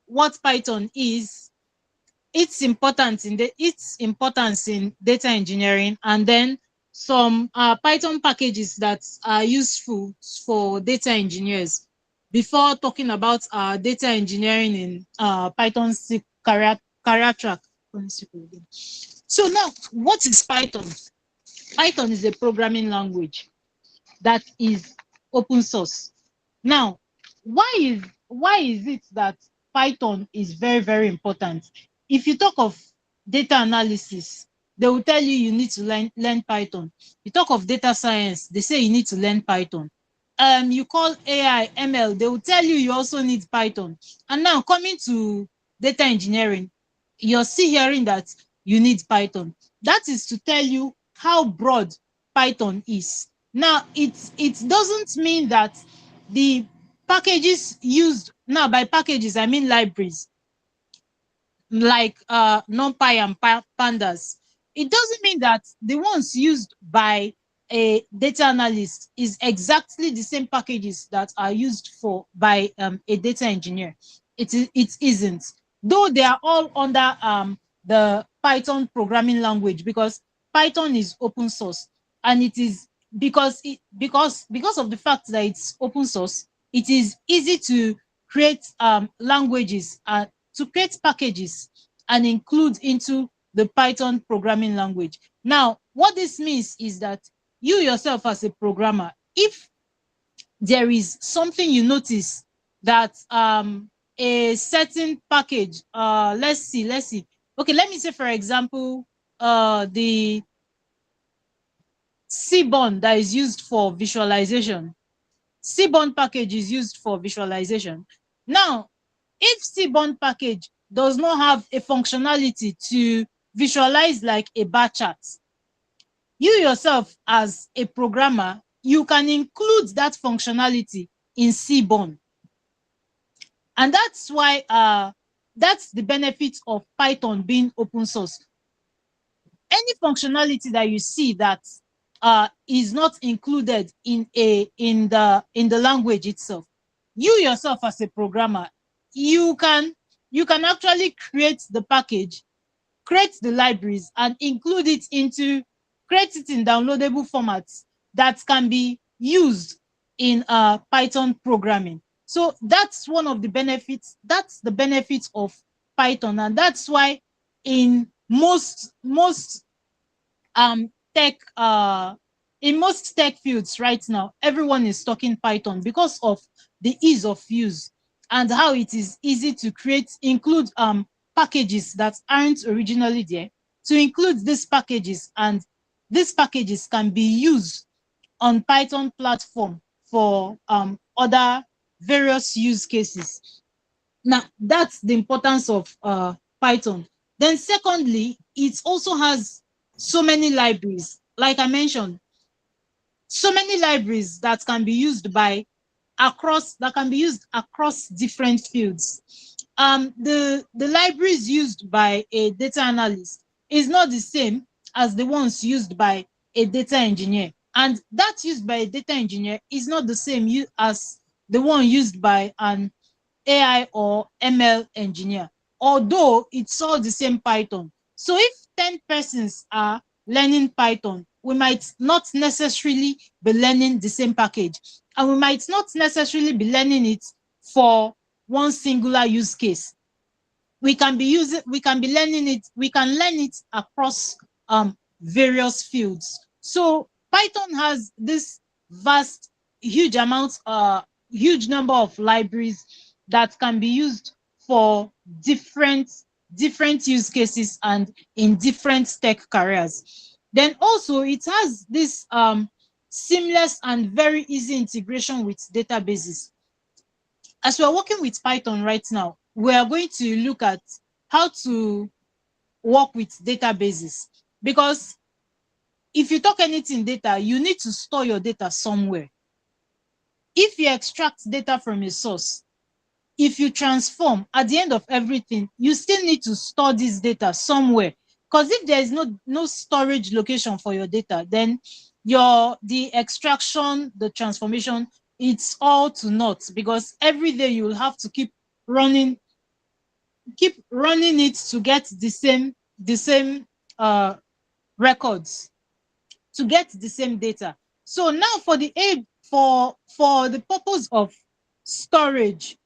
what Python is, its importance in data engineering, and then some Python packages that are useful for data engineers, before talking about data engineering in Python career track. So now, what is Python? Python is a programming language that is open source. Now, why is it that Python is very, very important? If you talk of data analysis, they will tell you you need to learn Python. You talk of data science, they say you need to learn Python. You call AI, ML, they will tell you you also need Python. And now, coming to data engineering, you're still hearing that you need Python. That is to tell you how broad Python is. Now, it doesn't mean that the packages used, now by packages I mean libraries, like numpy and pandas, it doesn't mean that the ones used by a data analyst is exactly the same packages that are used for by a data engineer. It isn't, though they are all under the Python programming language, because Python is open source, and it is because of the fact that it's open source, it is easy to create languages, to create packages and include into the Python programming language. Now, what this means is that you yourself as a programmer, if there is something you notice that a certain package, let's see. Okay, let me say, for example, the Seaborn that is used for visualization. Seaborn package is used for visualization. Now, if Seaborn package does not have a functionality to visualize like a bar chart, you yourself as a programmer, you can include that functionality in Seaborn. And that's why that's the benefit of Python being open source. Any functionality that you see that is not included in the language itself, you yourself as a programmer, you can actually create the package, create the libraries and include it into, create it in downloadable formats that can be used in Python programming. So that's one of the benefits. That's the benefit of Python, and that's why in most tech in most tech fields right now, everyone is talking Python because of the ease of use and how it is easy to include packages that aren't originally there, to include these packages, and these packages can be used on Python platform for other various use cases. Now, that's the importance of Python. Then secondly, it also has so many libraries. Like I mentioned, so many libraries that can be used across different fields. The libraries used by a data analyst is not the same as the ones used by a data engineer, and that used by a data engineer is not the same as the one used by an AI or ML engineer, although it's all the same Python. So if 10 persons are learning Python, we might not necessarily be learning the same package, and we might not necessarily be learning it for one singular use case. We can learn it across various fields. So Python has this huge number of libraries that can be used for different use cases and in different tech careers. Then also it has this seamless and very easy integration with databases. As we're working with Python right now, we are going to look at how to work with databases, because if you talk anything data, you need to store your data somewhere. If you extract data from a source, if you transform, at the end of everything, you still need to store this data somewhere. Because if there is no storage location for your data, then the extraction, the transformation, it's all to naught, because every day you will have to keep running it to get the same records, to get the same data. So now for the purpose of storage,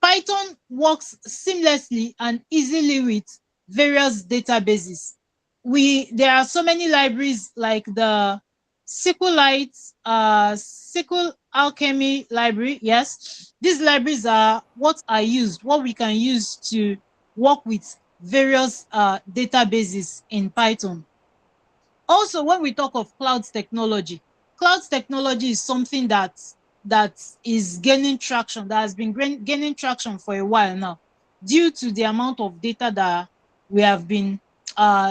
Python works seamlessly and easily with various databases. There are so many libraries like the SQLite, SQL Alchemy library. Yes, these libraries are what we can use to work with various databases in Python. Also, when we talk of cloud technology is something that is gaining traction, that has been gaining traction for a while now, due to the amount of data that we have been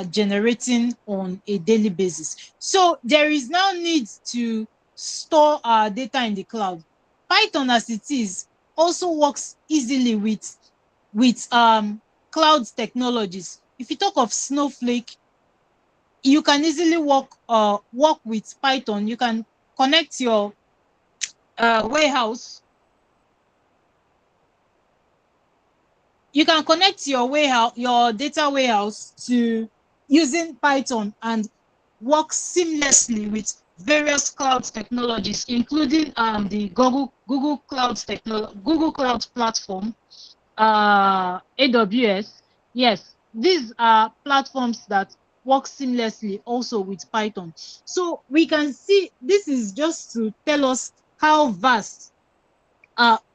generating on a daily basis. So there is now need to store our data in the cloud. Python, as it is, also works easily with cloud technologies. If you talk of Snowflake, you can easily work with Python. You can connect your warehouse. You can connect your data warehouse to using Python and work seamlessly with various cloud technologies, including the Google Cloud platform, AWS. Yes, these are platforms that work seamlessly also with Python. So we can see, this is just to tell us how vast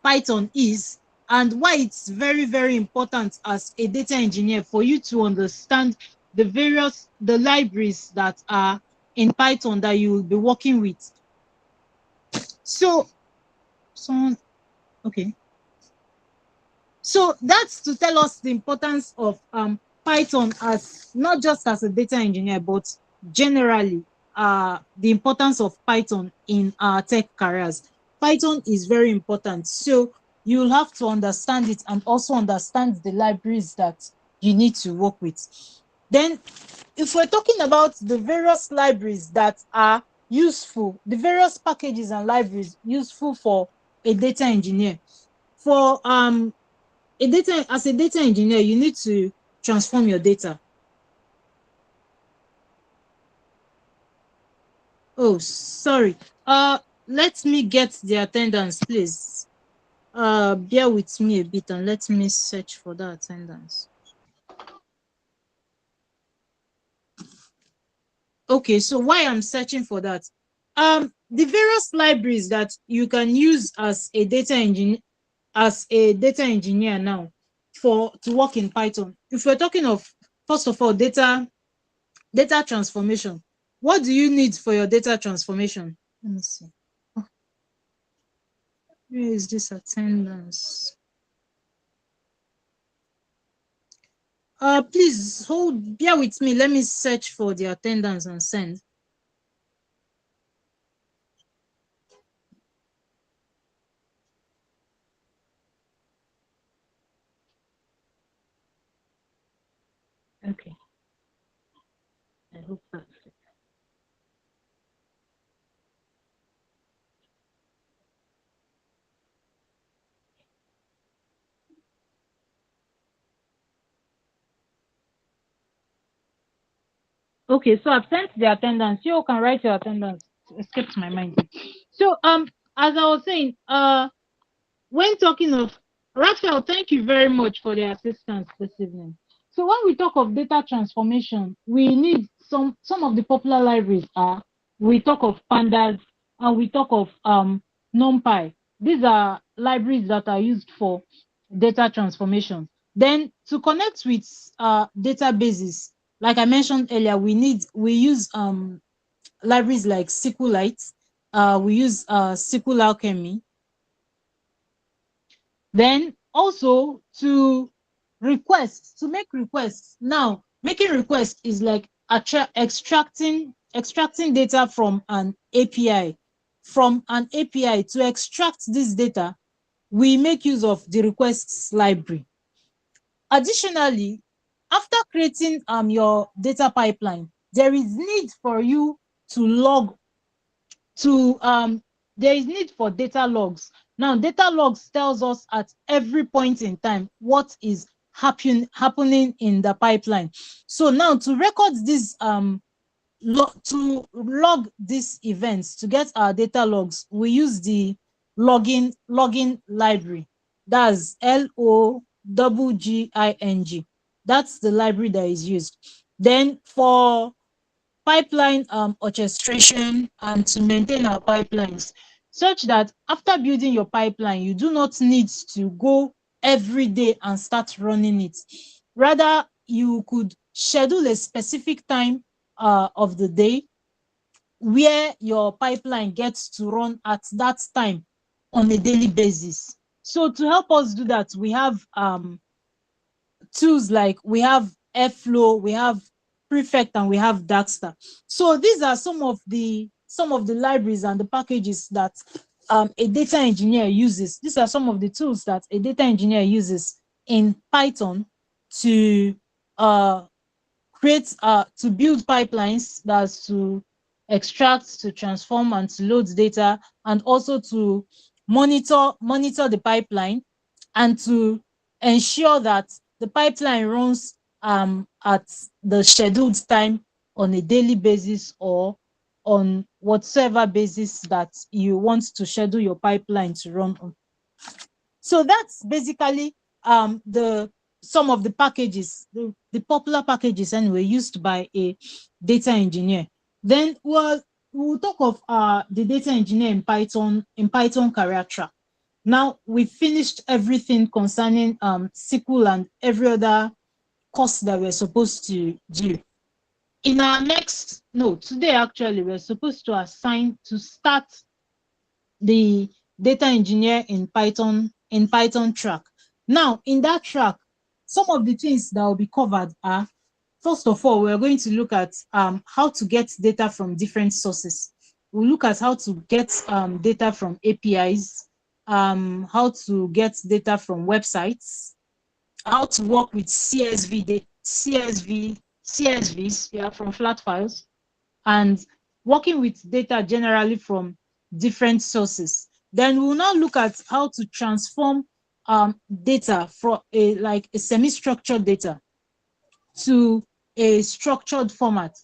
Python is, and why it's very, very important as a data engineer for you to understand the libraries that are in Python that you will be working with. So that's to tell us the importance of Python, as not just as a data engineer, but generally the importance of Python in our tech careers. Python is very important. So you'll have to understand it and also understand the libraries that you need to work with. Then, if we're talking about the various libraries that are useful, the various packages and libraries useful for a data engineer, for as a data engineer, you need to transform your data. Oh, sorry. Let me get the attendance, please. Bear with me a bit and let me search for the attendance. Okay, so why I'm searching for that, the various libraries that you can use as a data engineer now to work in Python. If we're talking of, first of all, data transformation, what do you need for your data transformation? Let me see. Oh, where is this attendance? Please bear with me. Let me search for the attendance and send. Okay. I hope that's it. Okay, so I've sent the attendance. You can write your attendance. It escaped my mind. So as I was saying, when talking of Raphael, thank you very much for the assistance this evening. So when we talk of data transformation, we need some of the popular libraries are, we talk of pandas and we talk of NumPy. These are libraries that are used for data transformation. Then to connect with databases, like I mentioned earlier, we use libraries like SQLite, we use SQL Alchemy. Then also to make requests. Now, making requests is like extracting data from an API. From an API to extract this data, we make use of the requests library. Additionally, after creating your data pipeline, there is need for you to log to there is need for data logs. Now, data logs tells us at every point in time what is happening in the pipeline. So now to record this to log these events, to get our data logs, we use the logging library. That's LOGGING. That's the library that is used. Then for pipeline orchestration and to maintain our pipelines, such that after building your pipeline, you do not need to go every day and start running it. Rather, you could schedule a specific time of the day where your pipeline gets to run at that time on a daily basis. So to help us do that, we have tools like we have Airflow, we have Prefect, and we have Darkstar. So these are some of the libraries and the packages that a data engineer uses. These are some of the tools that a data engineer uses in Python to to build pipelines, that's to extract, to transform, and to load data, and also to monitor the pipeline and to ensure that the pipeline runs at the scheduled time on a daily basis or on whatsoever basis that you want to schedule your pipeline to run on. So that's basically the some of the packages, the popular packages anyway, used by a data engineer. Then we'll talk of the data engineer in Python career track. Now we've finished everything concerning SQL and every other course that we're supposed to do. In our today actually, we're supposed to start the data engineer in Python track. Now, in that track, some of the things that will be covered are, first of all, we're going to look at how to get data from different sources. We'll look at how to get data from APIs, how to get data from websites, how to work with CSVs, from flat files, and working with data generally from different sources. Then we'll now look at how to transform data from a semi-structured data to a structured format.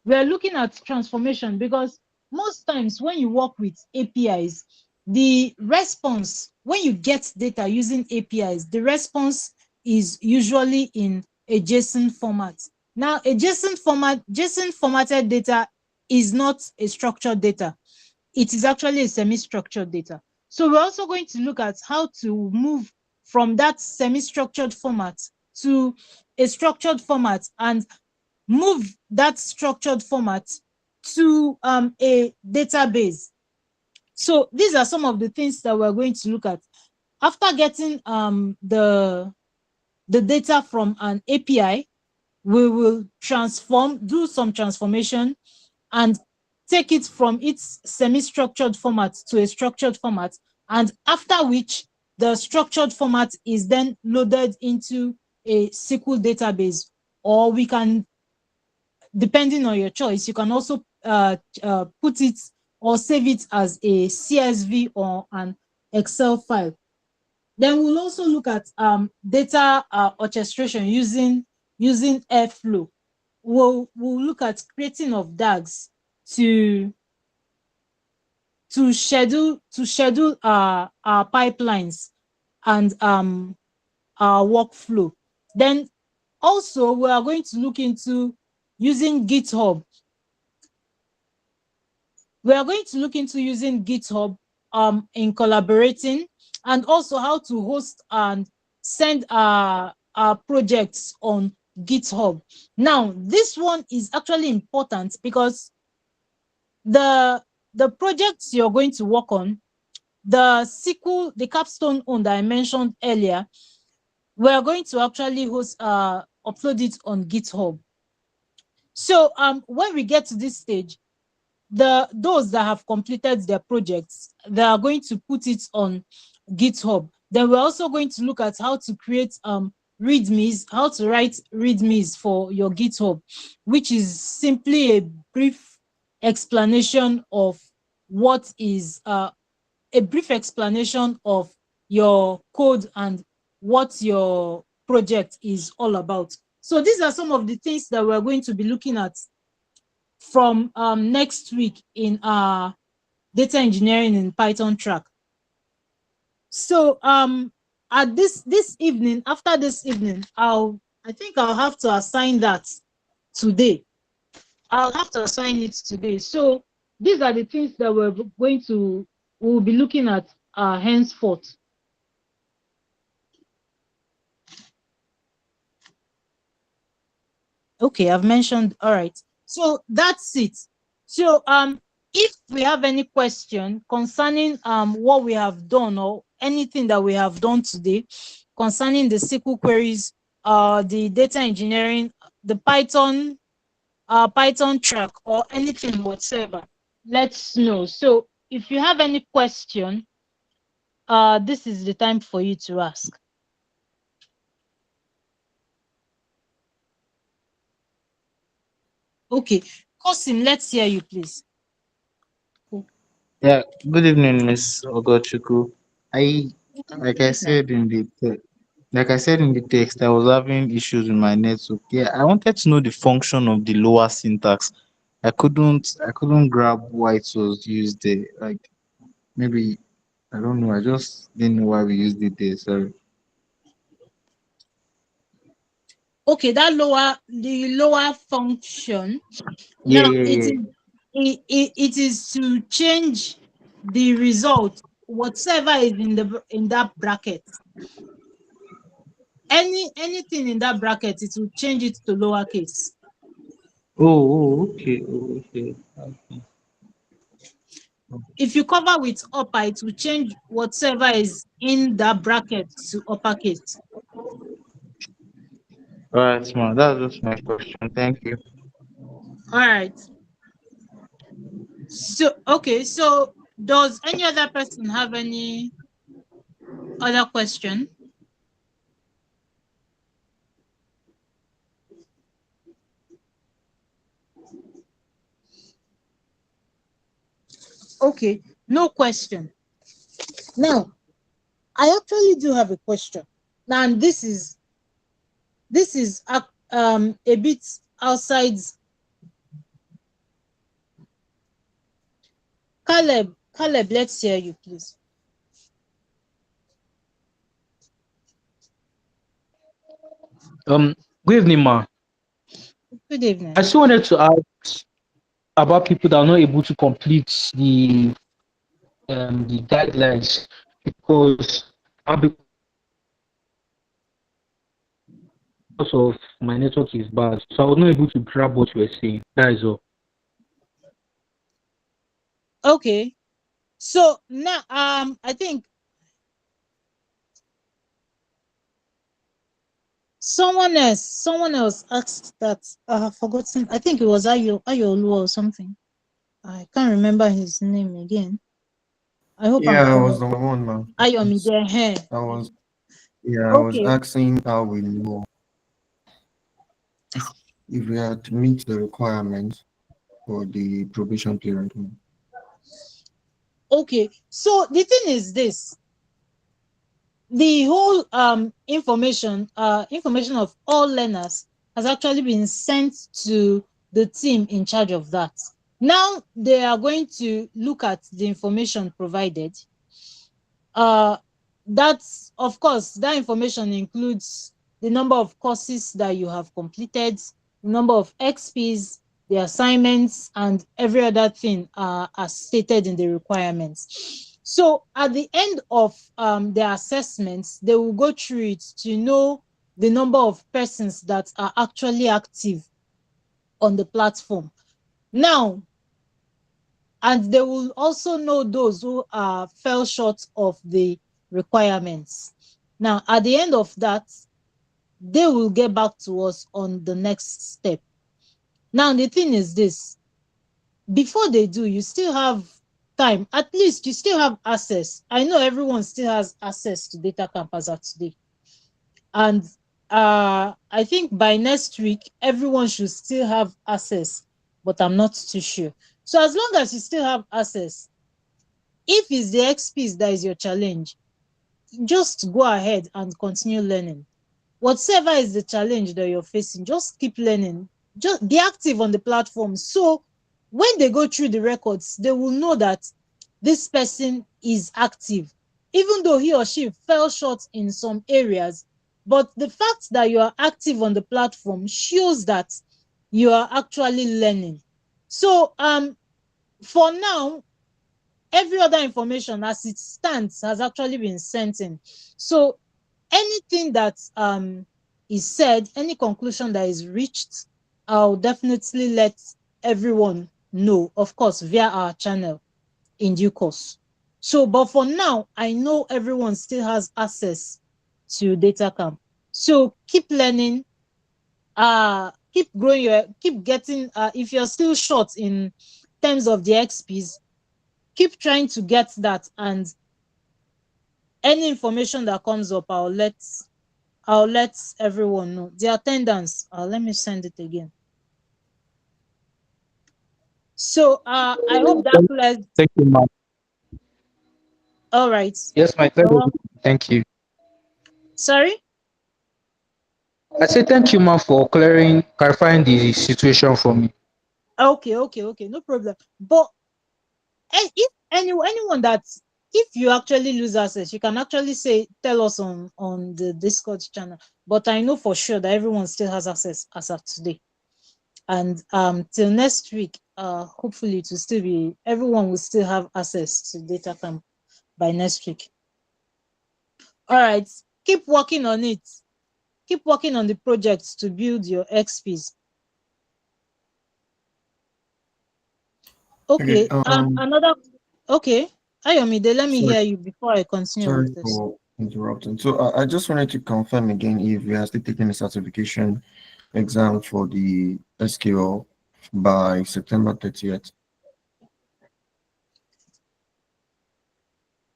We're looking at transformation because most times when you work with APIs, the response, when you get data using APIs, the response is usually in a JSON format. Now, a JSON formatted data is not a structured data. It is actually a semi-structured data. So we're also going to look at how to move from that semi-structured format to a structured format and move that structured format to a database. So these are some of the things that we're going to look at. After getting the data from an API, we will do some transformation and take it from its semi-structured format to a structured format, and after which the structured format is then loaded into a SQL database, or we can, depending on your choice, you can also put it or save it as a CSV or an Excel file. Then we'll also look at data orchestration using Airflow. We'll look at creating of DAGs to schedule our pipelines and our workflow. Then also we are going to look into using GitHub. We are going to look into using GitHub in collaborating, and also how to host and send our projects on GitHub. Now, this one is actually important because the projects you're going to work on, the SQL, the capstone one that I mentioned earlier, we are going to actually upload it on GitHub. So when we get to this stage, those that have completed their projects, they are going to put it on GitHub. Then we're also going to look at how to create readmes, how to write readmes for your GitHub, which is simply a brief explanation of what is a brief explanation of your code and what your project is all about. So these are some of the things that we're going to be looking at from next week in our data engineering in Python track. So at this evening, after this evening, I think I'll have to assign that today. I'll have to assign it today. So these are the things that we'll be looking at henceforth. Okay, I've mentioned. All right. So that's it. So if we have any question concerning what we have done or anything that we have done today concerning the SQL queries, the data engineering, the Python track, or anything whatsoever, let's know. So if you have any question, this is the time for you to ask. Okay, Kosim, let's hear you, please. Yeah, good evening, Miss Ogochukwu. I, like I said in the like I said in the text, I was having issues with my network. Yeah, I wanted to know the function of the lower syntax. I couldn't grab why it was used there. Like maybe I don't know. I just didn't know why we used it there. Sorry. Okay, the lower function. Yeah, Now yeah, yeah. it is to change the result, whatever is in that bracket. Anything in that bracket, it will change it to lowercase. Okay. Oh, okay. Okay. If you cover with upper, it will change whatever is in that bracket to uppercase. All right, ma. That's just my question. Thank you. All right. So okay, so does any other person have any other question? Okay, no question. Now, I actually do have a question. Now, and this is a bit outside. Caleb, let's hear you, please. Good evening, ma. Good evening. I still wanted to ask about people that are not able to complete the guidelines because of my network is bad, so I was not able to grab what you were saying. That is all. Okay. So now, I think someone else asked that. I've forgotten. I think it was Ayolu or something. I can't remember his name again. I hope I'm Yeah, I was correct. the one, man. Ayomide. I was, yeah, I was Okay. asking how we know if we had to meet the requirements for the probation period. Okay. So the thing is this: the whole information of all learners has actually been sent to the team in charge of that. Now they are going to look at the information provided. That's, of course, that information includes the number of courses that you have completed, the number of XPs, the assignments, and every other thing as stated in the requirements. So at the end of the assessments, they will go through it to know the number of persons that are actually active on the platform. Now, and they will also know those who fell short of the requirements. Now, at the end of that, they will get back to us on the next step. Now, the thing is this: before they do, you still have time. At least you still have access. I know everyone still has access to data camp as of today. And I think by next week, everyone should still have access, but I'm not too sure. So as long as you still have access, if it's the XPs that is your challenge, just go ahead and continue learning. Whatever is the challenge that you're facing, just keep learning. Just be active on the platform. So when they go through the records, they will know that this person is active, even though he or she fell short in some areas. But the fact that you are active on the platform shows that you are actually learning. So for now, every other information as it stands has actually been sent in. So anything that is said, any conclusion that is reached, I'll definitely let everyone know, of course, via our channel in due course. So, but for now, I know everyone still has access to data camp. So keep learning, keep growing keep getting, if you're still short in terms of the XPs, keep trying to get that, and any information that comes up, I'll let everyone know. The attendance, let me send it again. So I hope that clears. Thank you, ma'am. All right. Yes, my You're pleasure. welcome. Thank you. Sorry? I say thank you, ma'am, for clarifying the situation for me. Okay, no problem. But if anyone that, if you actually lose access, you can actually tell us on the Discord channel. But I know for sure that everyone still has access as of today. And till next week, hopefully it will still be, everyone will still have access to data camp by next week. All right, keep working on it. Keep working on the projects to build your XPs. Okay. Okay, another, okay. Ayomide, let me Sorry, hear you before I continue sorry with this. for interrupting. So I just wanted to confirm again if we are still taking the certification exam for the SQL by September 30th.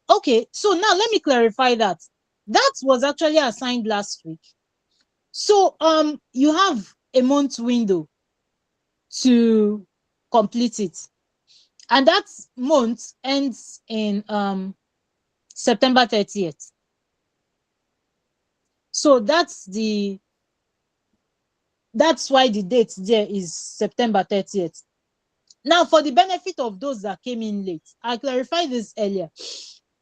Okay, so now let me clarify that. That was actually assigned last week. So you have a month window to complete it. And that month ends in September 30th. So that's why the date there is September 30th. Now, for the benefit of those that came in late, I clarified this earlier.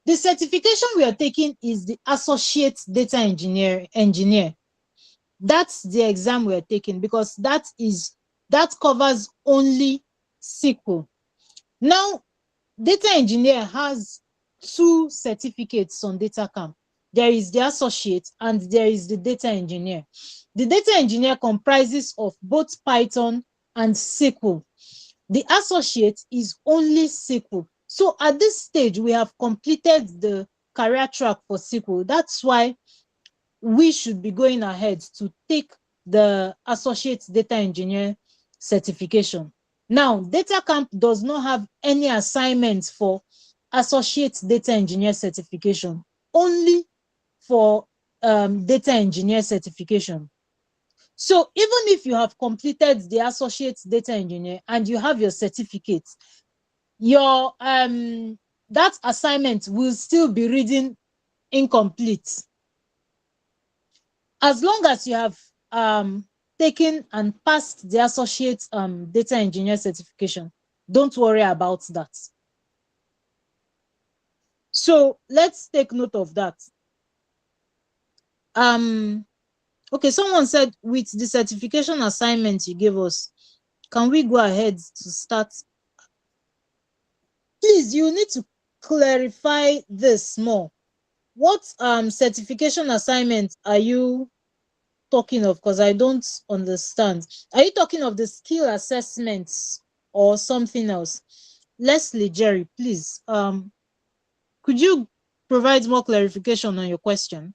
The certification we are taking is the associate data engineer. That's the exam we are taking, because that covers only SQL. Now, data engineer has two certificates on data camp. There is the associate and there is the data engineer. The data engineer comprises of both Python and SQL. The associate is only SQL. So at this stage, we have completed the career track for SQL. That's why we should be going ahead to take the associate data engineer certification. Now, data camp does not have any assignments for associate data engineer certification, only for data engineer certification. So even if you have completed the associate data engineer and you have your certificate, your that assignment will still be reading incomplete. As long as you have taken and passed the associate data engineer certification, don't worry about that. So let's take note of that. Okay, someone said with the certification assignment you gave us, can we go ahead to start? Please, you need to clarify this more. What certification assignment are you talking of? Because I don't understand. Are you talking of the skill assessments or something else? Leslie, Jerry, please, could you provide more clarification on your question?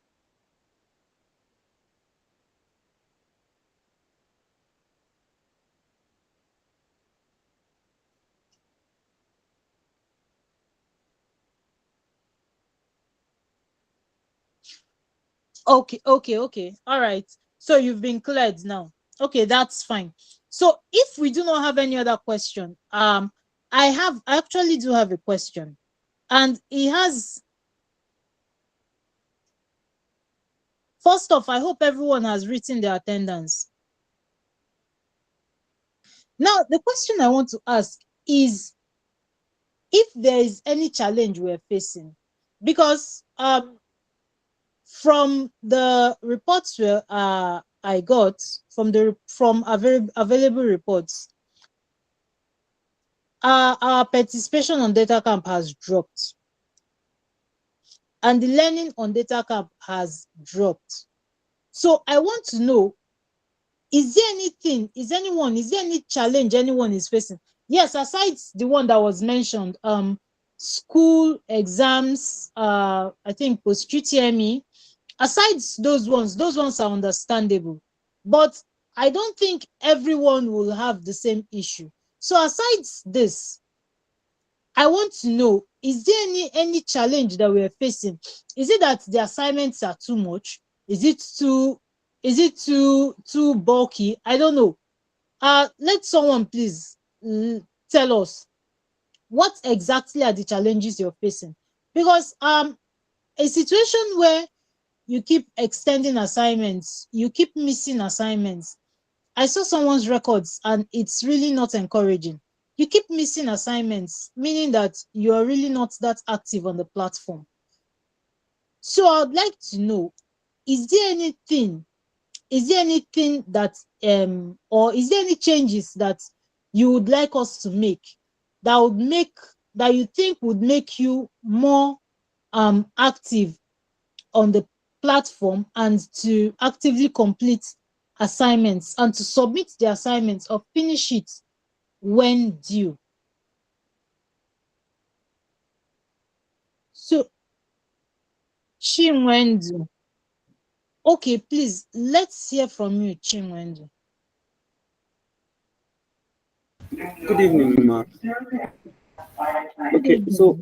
Okay. All right. So you've been cleared now. Okay, that's fine. So if we do not have any other question, I actually do have a question. And he has, first off, I hope everyone has written their attendance. Now, the question I want to ask is if there is any challenge we're facing, because from the reports I got from available reports, our participation on data camp has dropped, and the learning on data camp has dropped. So I want to know, is there any challenge anyone is facing? Yes, aside the one that was mentioned, school exams, I think post-UTME, aside those ones are understandable. But I don't think everyone will have the same issue. So aside this, I want to know, is there any challenge that we're facing? Is it that the assignments are too much? Is it too bulky? I don't know. Let someone please tell us what exactly are the challenges you're facing. Because a situation where you keep extending assignments, you keep missing assignments. I saw someone's records and it's really not encouraging. You keep missing assignments, meaning that you are really not that active on the platform. So I'd like to know, is there anything that or is there any changes that you would like us to make that you think would make you more active on the platform and to actively complete assignments and to submit the assignments or finish it when due? So, Chinwendu. Okay, please, let's hear from you, Chinwendu. Good evening, ma. Okay, so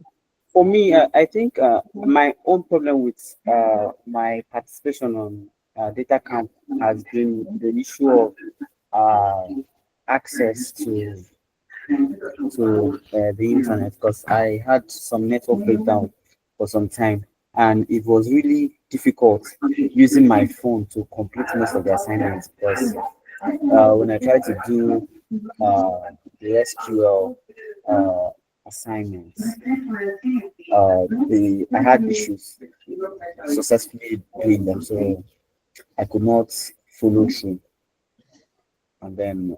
for me, I think my own problem with my participation on data camp has been the issue of access to the internet, because I had some network breakdown for some time, and it was really difficult using my phone to complete most of the assignments because when I try to do the SQL uh, assignments, I had issues successfully doing them, so I could not follow through. And then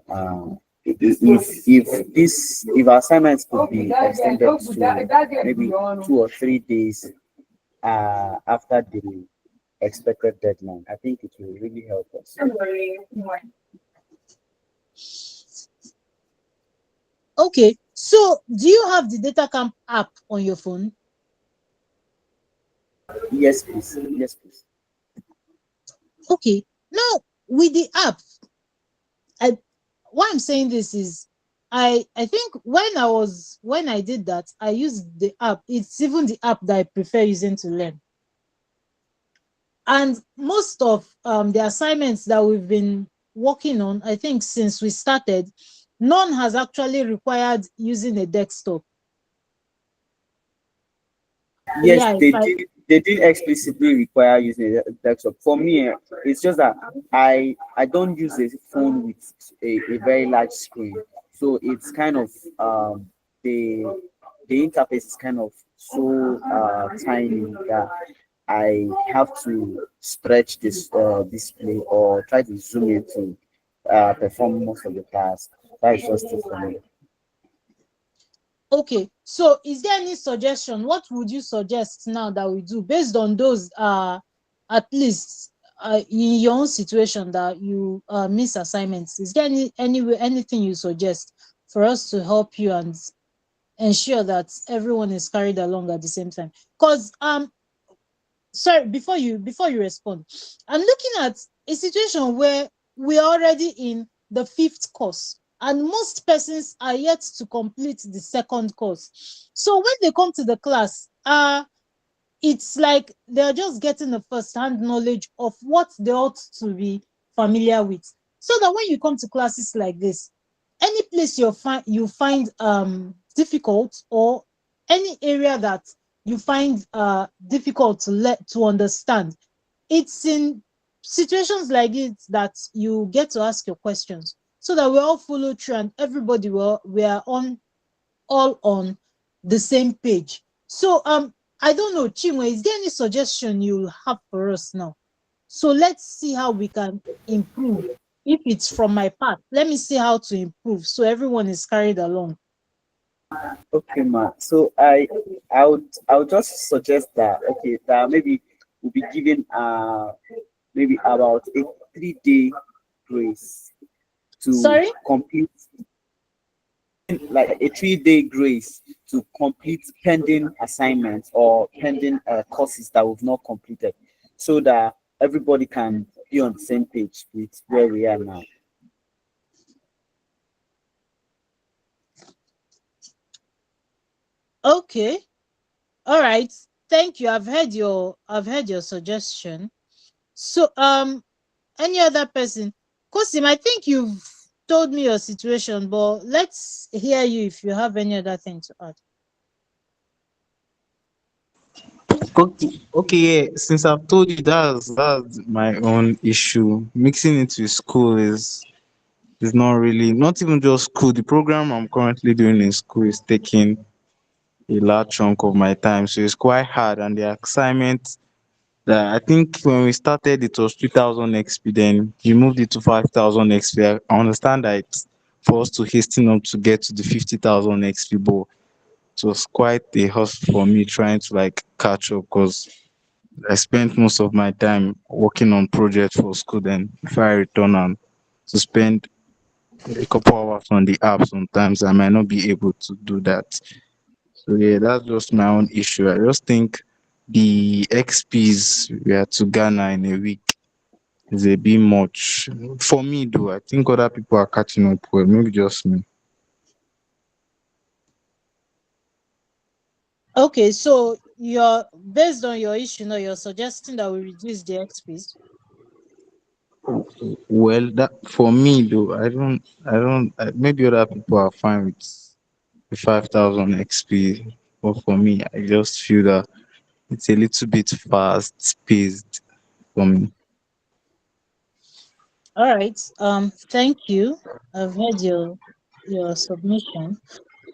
if our assignments could be extended to maybe 2 or 3 days after the expected deadline, I think it will really help us. Okay, so do you have the data camp app on your phone? Yes, please. Yes, please. Okay, now with the app, I why I'm saying this is I think when I did that, I used the app. It's even the app that I prefer using to learn. And most of the assignments that we've been working on, I think since we started, none has actually required using a desktop. Yes, Yeah, if they I did. They did explicitly require using a desktop. For me, it's just that I don't use a phone with a very large screen, so it's kind of the the interface is kind of so tiny that I have to stretch this display or try to zoom in to perform most of the tasks. That is just it for me. Okay, so is there any suggestion? What would you suggest now that we do based on those at least in your own situation that you miss assignments? Is there anything you suggest for us to help you and ensure that everyone is carried along at the same time? Because sorry, before you respond, I'm looking at a situation where we're already in the fifth course and most persons are yet to complete the second course. So when they come to the class, it's like they're just getting a first-hand knowledge of what they ought to be familiar with. So that when you come to classes like this, any place you find difficult, or any area that you find difficult to understand, it's in situations like it that you get to ask your questions, so that we all follow through and everybody we are on all on the same page. So I don't know, Chinwe, is there any suggestion you have for us now? So let's see how we can improve. If it's from my part, let me see how to improve so everyone is carried along. Okay, ma. So I would just suggest that that maybe we'll be given maybe about a 3 day grace to Sorry? complete, like a 3 day grace to complete pending assignments or pending courses that we've not completed, so that everybody can be on the same page with where we are now. Okay. All right. Thank you. I've heard your suggestion. So any other person? Kosim, I think you've told me your situation, but let's hear you if you have any other thing to add. Okay, okay, yeah. Since I've told you that's my own issue. Mixing into school is not really, not even just school. The program I'm currently doing in school is taking a large chunk of my time, so it's quite hard. And the assignment that I think when we started it was 2000 XP, then you moved it to 5000 XP. I understand that it's for us to hasten up to get to the 50,000 XP, but it was quite a hustle for me trying to like catch up because I spent most of my time working on projects for school. Then if I return and to spend a couple hours on the app, sometimes I might not be able to do that. So yeah, that's just my own issue. I just think the XPs we are to Ghana in a week is a bit much for me, though. I think other people are catching up well. Maybe just me. Okay, so you're based on your issue now, you're suggesting that we reduce the XPs. Well, that for me though, maybe other people are fine with the 5000 XP, but for me, I just feel that It's a little bit fast paced for me. All right. Thank you. I've heard your submission.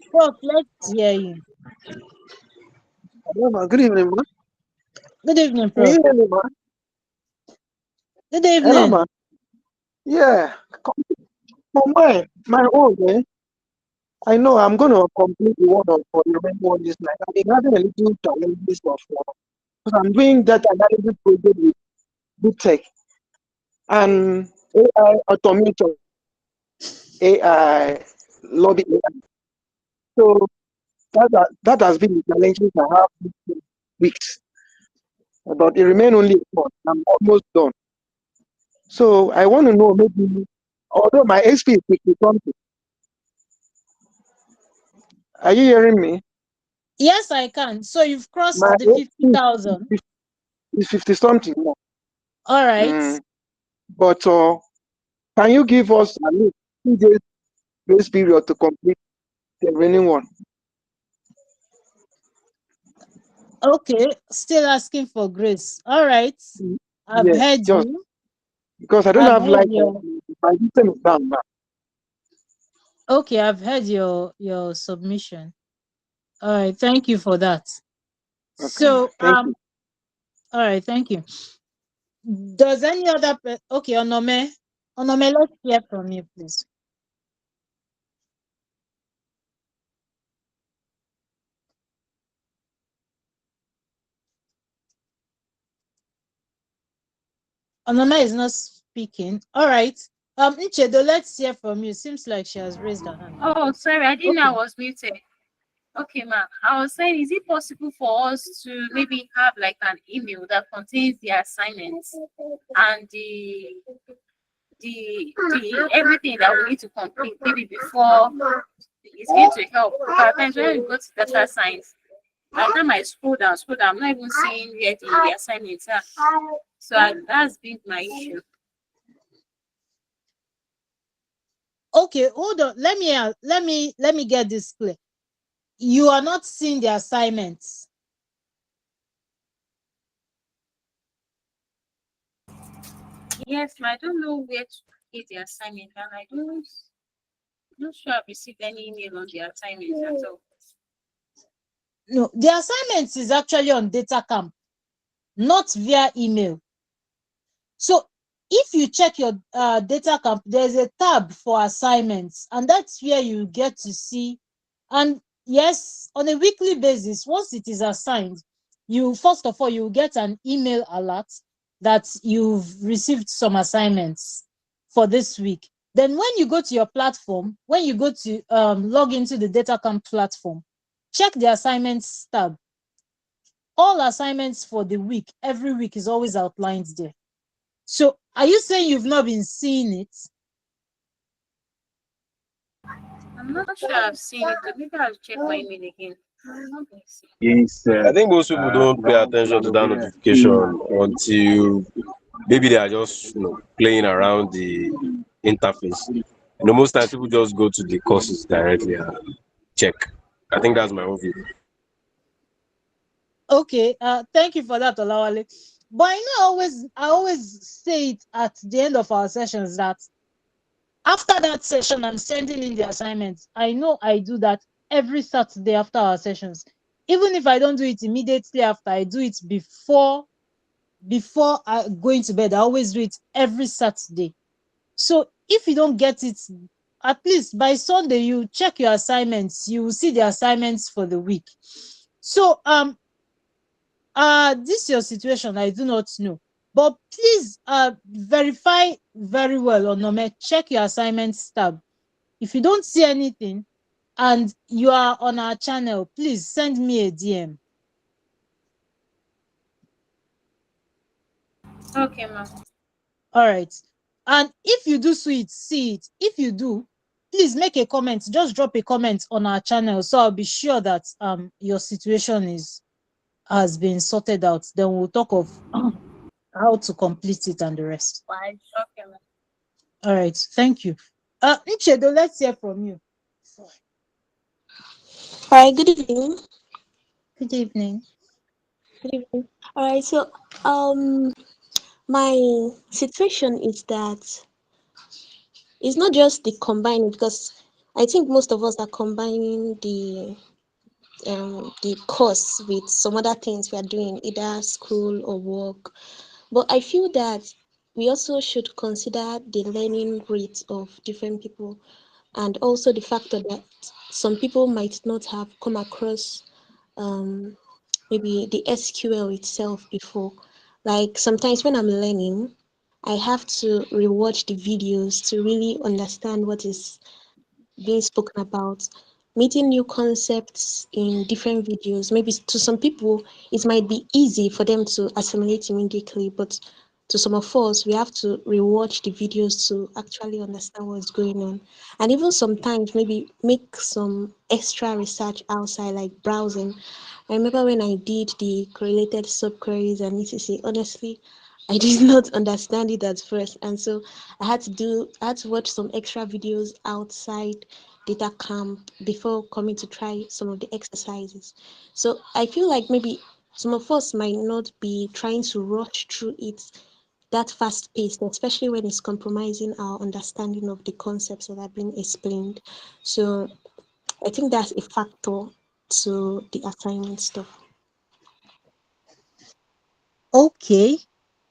Prof, let's hear you. Hello, ma. Good evening, ma. Good evening, Can Prof. you hear me, ma? Good Hello, evening. ma. Yeah. From my own, eh? I know I'm going to complete the one for the remaining one this night. I've been having a little challenges because I'm doing that analysis project with Big Tech and AI automation, AI lobby AI. So that has been the challenges I have these weeks. But it remain only a month. I'm almost done. So I want to know maybe, although my XP is 50 something, are you hearing me? Yes, I can. So you've My crossed the XP 50,000. is 50 something now. All right. But can you give us at least 2 days grace period to complete the remaining one? Okay. Still asking for grace. All right. I've Yes, heard just you. because I don't I've have heard light. your My system is down now. okay, I've heard your submission. All right, thank you for that. Okay, ma. So Thank you. all right, thank you. Does any other okay, Onome, let's hear from you, please. Onome is not speaking. All right. Nchedo, let's hear from you. Seems like she has raised her hand. Oh, sorry, I didn't know I Okay. was muted. Okay, ma'am. I was saying, is it possible for us to maybe have like an email that contains the assignments and the everything that we need to complete maybe before it's going to help? Because at times when we go to data science, by the time I scroll down, I'm not even seeing where the assignments are. So that's been my issue. Okay, hold on. Let me get this clear. You are not seeing the assignments. Yes, I don't know where to get the assignment, and I'm not sure I've received any email on the assignment at all. No, the assignments is actually on data camp, not via email. So if you check your data camp, there's a tab for assignments, and that's where you get to see. And yes, on a weekly basis, once it is assigned, you first of all you get an email alert that you've received some assignments for this week. Then when you go to your platform, when you go to log into the data camp platform, check the assignments tab. All assignments for the week, every week is always outlined there. So are you saying you've not been seeing it? I'm not sure I've seen it, but maybe I'll check my email again. Yes, I think most people don't pay attention to that notification until maybe they are just playing around the interface. Most times people just go to the courses directly and check. I think that's my own view. Okay, thank you for that, Olawale. But I always say it at the end of our sessions that after that session, I'm sending in the assignments. I know I do that every Saturday after our sessions. Even if I don't do it immediately after, I do it before I going to bed. I always do it every Saturday. So if you don't get it, at least by Sunday, you check your assignments. You will see the assignments for the week. So this is your situation. I do not know. But please verify very well on Nome. Check your assignments tab. If you don't see anything and you are on our channel, please send me a DM. Okay, ma'am. All right. And if you do see it. If you do, please make a comment. Just drop a comment on our channel so I'll be sure that your situation has been sorted out. Then we'll talk of how to complete it and the rest. Okay, ma'am. All right. Thank you. Nchedo, let's hear from you. Hi, good evening. Good evening. Good evening. All right, so my situation is that it's not just the combining because I think most of us are combining the course with some other things we are doing, either school or work. But I feel that we also should consider the learning rate of different people and also the factor that some people might not have come across um, maybe the SQL itself before. Like sometimes when I'm learning, I have to rewatch the videos to really understand what is being spoken about, meeting new concepts in different videos. Maybe to some people, it might be easy for them to assimilate immediately, but to some of us, we have to rewatch the videos to actually understand what's going on. And even sometimes, maybe make some extra research outside, like browsing. I remember when I did the correlated subqueries and etc. Honestly, I did not understand it at first, and so I had to watch some extra videos outside data camp before coming to try some of the exercises. So I feel like maybe some of us might not be trying to rush through it that fast paced, especially when it's compromising our understanding of the concepts that have been explained. So I think that's a factor to the assignment stuff. Okay,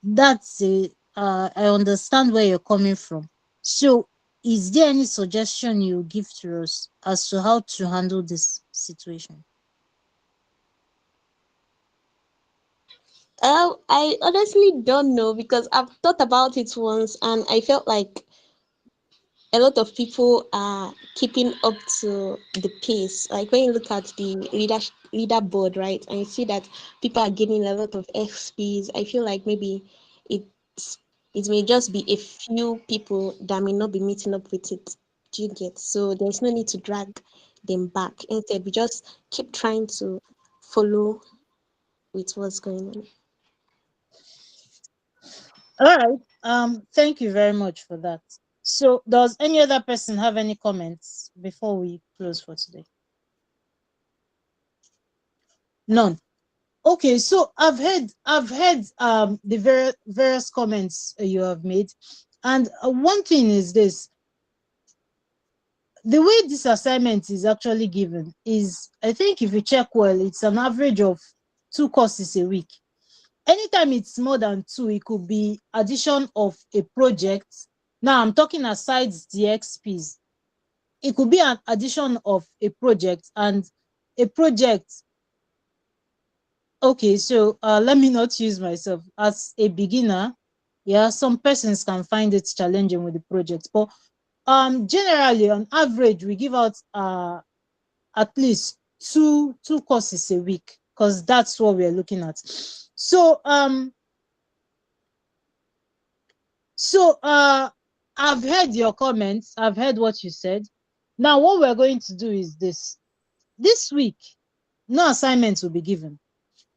that's a I understand where you're coming from. So, is there any suggestion you give to us as to how to handle this situation? I honestly don't know because I've thought about it once and I felt like a lot of people are keeping up to the pace. Like when you look at the leaderboard, right, and you see that people are getting a lot of XPs, I feel like maybe it's it may just be a few people that may not be meeting up with it. Do you get? So there's no need to drag them back. Instead, we just keep trying to follow with what's going on. All right. Thank you very much for that. So, does any other person have any comments before we close for today? None. Okay, so I've heard the various comments you have made, and one thing is this: the way this assignment is actually given is, I think, if you check well, it's an average of 2 courses a week. Anytime it's more than two, it could be addition of a project. Now I'm talking aside the XPs. It could be an addition of a project, and a project. Okay, so let me not use myself as a beginner. Yeah, some persons can find it challenging with the project, but generally on average we give out at least two courses a week, because that's what we're looking at. So I've heard your comments, I've heard what you said. Now what we're going to do is this week no assignments will be given,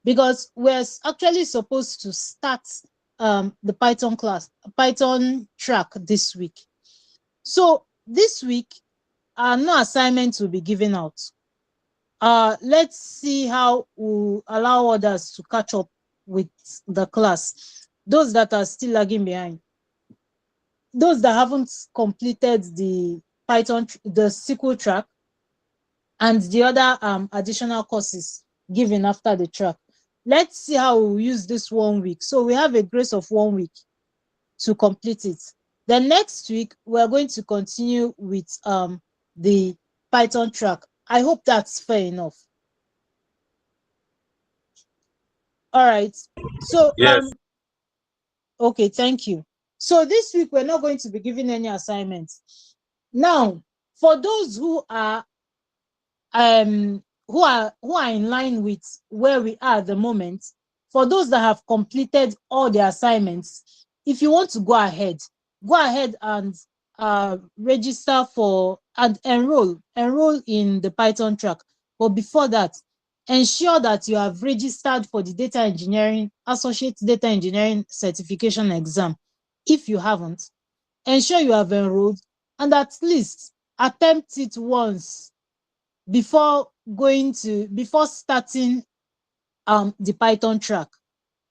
because we're actually supposed to start the Python track this week. So this week no assignments will be given out. Let's see how we allow others to catch up with the class, those that are still lagging behind, those that haven't completed the the SQL track and the other additional courses given after the track. Let's see how we use this 1 week. So we have a grace of 1 week to complete it. Then next week, we're going to continue with the Python track. I hope that's fair enough. All right. So Yes. okay, thank you. So this week we're not going to be giving any assignments. Now, for those who are in line with where we are at the moment, for those that have completed all the assignments, if you want to go ahead and register for and enroll in the Python track. But before that, ensure that you have registered for the data engineering associate data engineering certification exam. If you haven't, ensure you have enrolled and at least attempt it once before starting the Python track.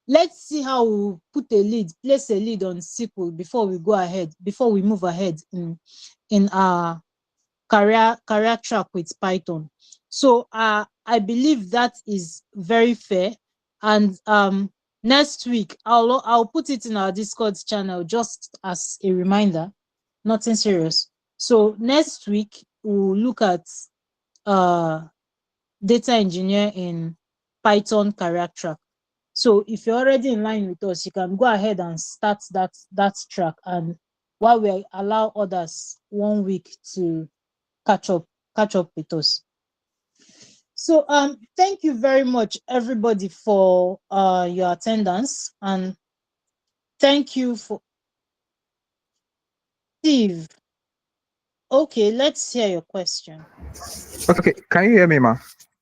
Let's see how we place a lead on SQL before we move ahead in our career track with Python. So I believe that is very fair. And next week I'll put it in our Discord channel just as a reminder, nothing serious. So next week we'll look at data engineer in Python career track. So if you're already in line with us, you can go ahead and start that track, and while we allow others 1 week to catch up with us. So thank you very much everybody for your attendance, and thank you for Steve. Okay, let's hear your question. Okay, can you hear me, ma?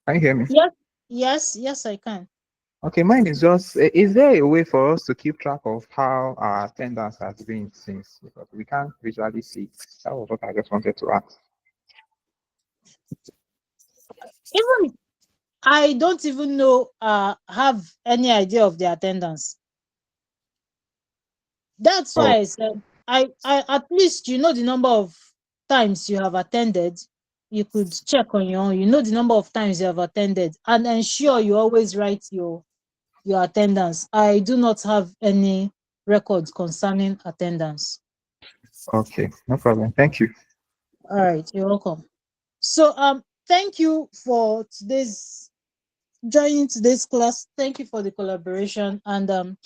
Can you hear me? Yes, I can. Okay, mine is just, is there a way for us to keep track of how our attendance has been since? Because we can't visually see. That was what I just wanted to ask. Even I don't even know, have any idea of the attendance. That's why I said, I at least you know the number of times you have attended. You could check on your own. You know the number of times you have attended, and ensure you always write your attendance. I do not have any records concerning attendance. Okay, no problem. Thank you. All right, you're welcome. So thank you for joining today's class. Thank you for the collaboration, and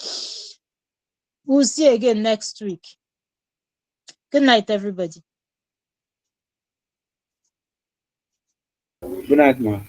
we'll see you again next week. Good night, everybody. Good night, man.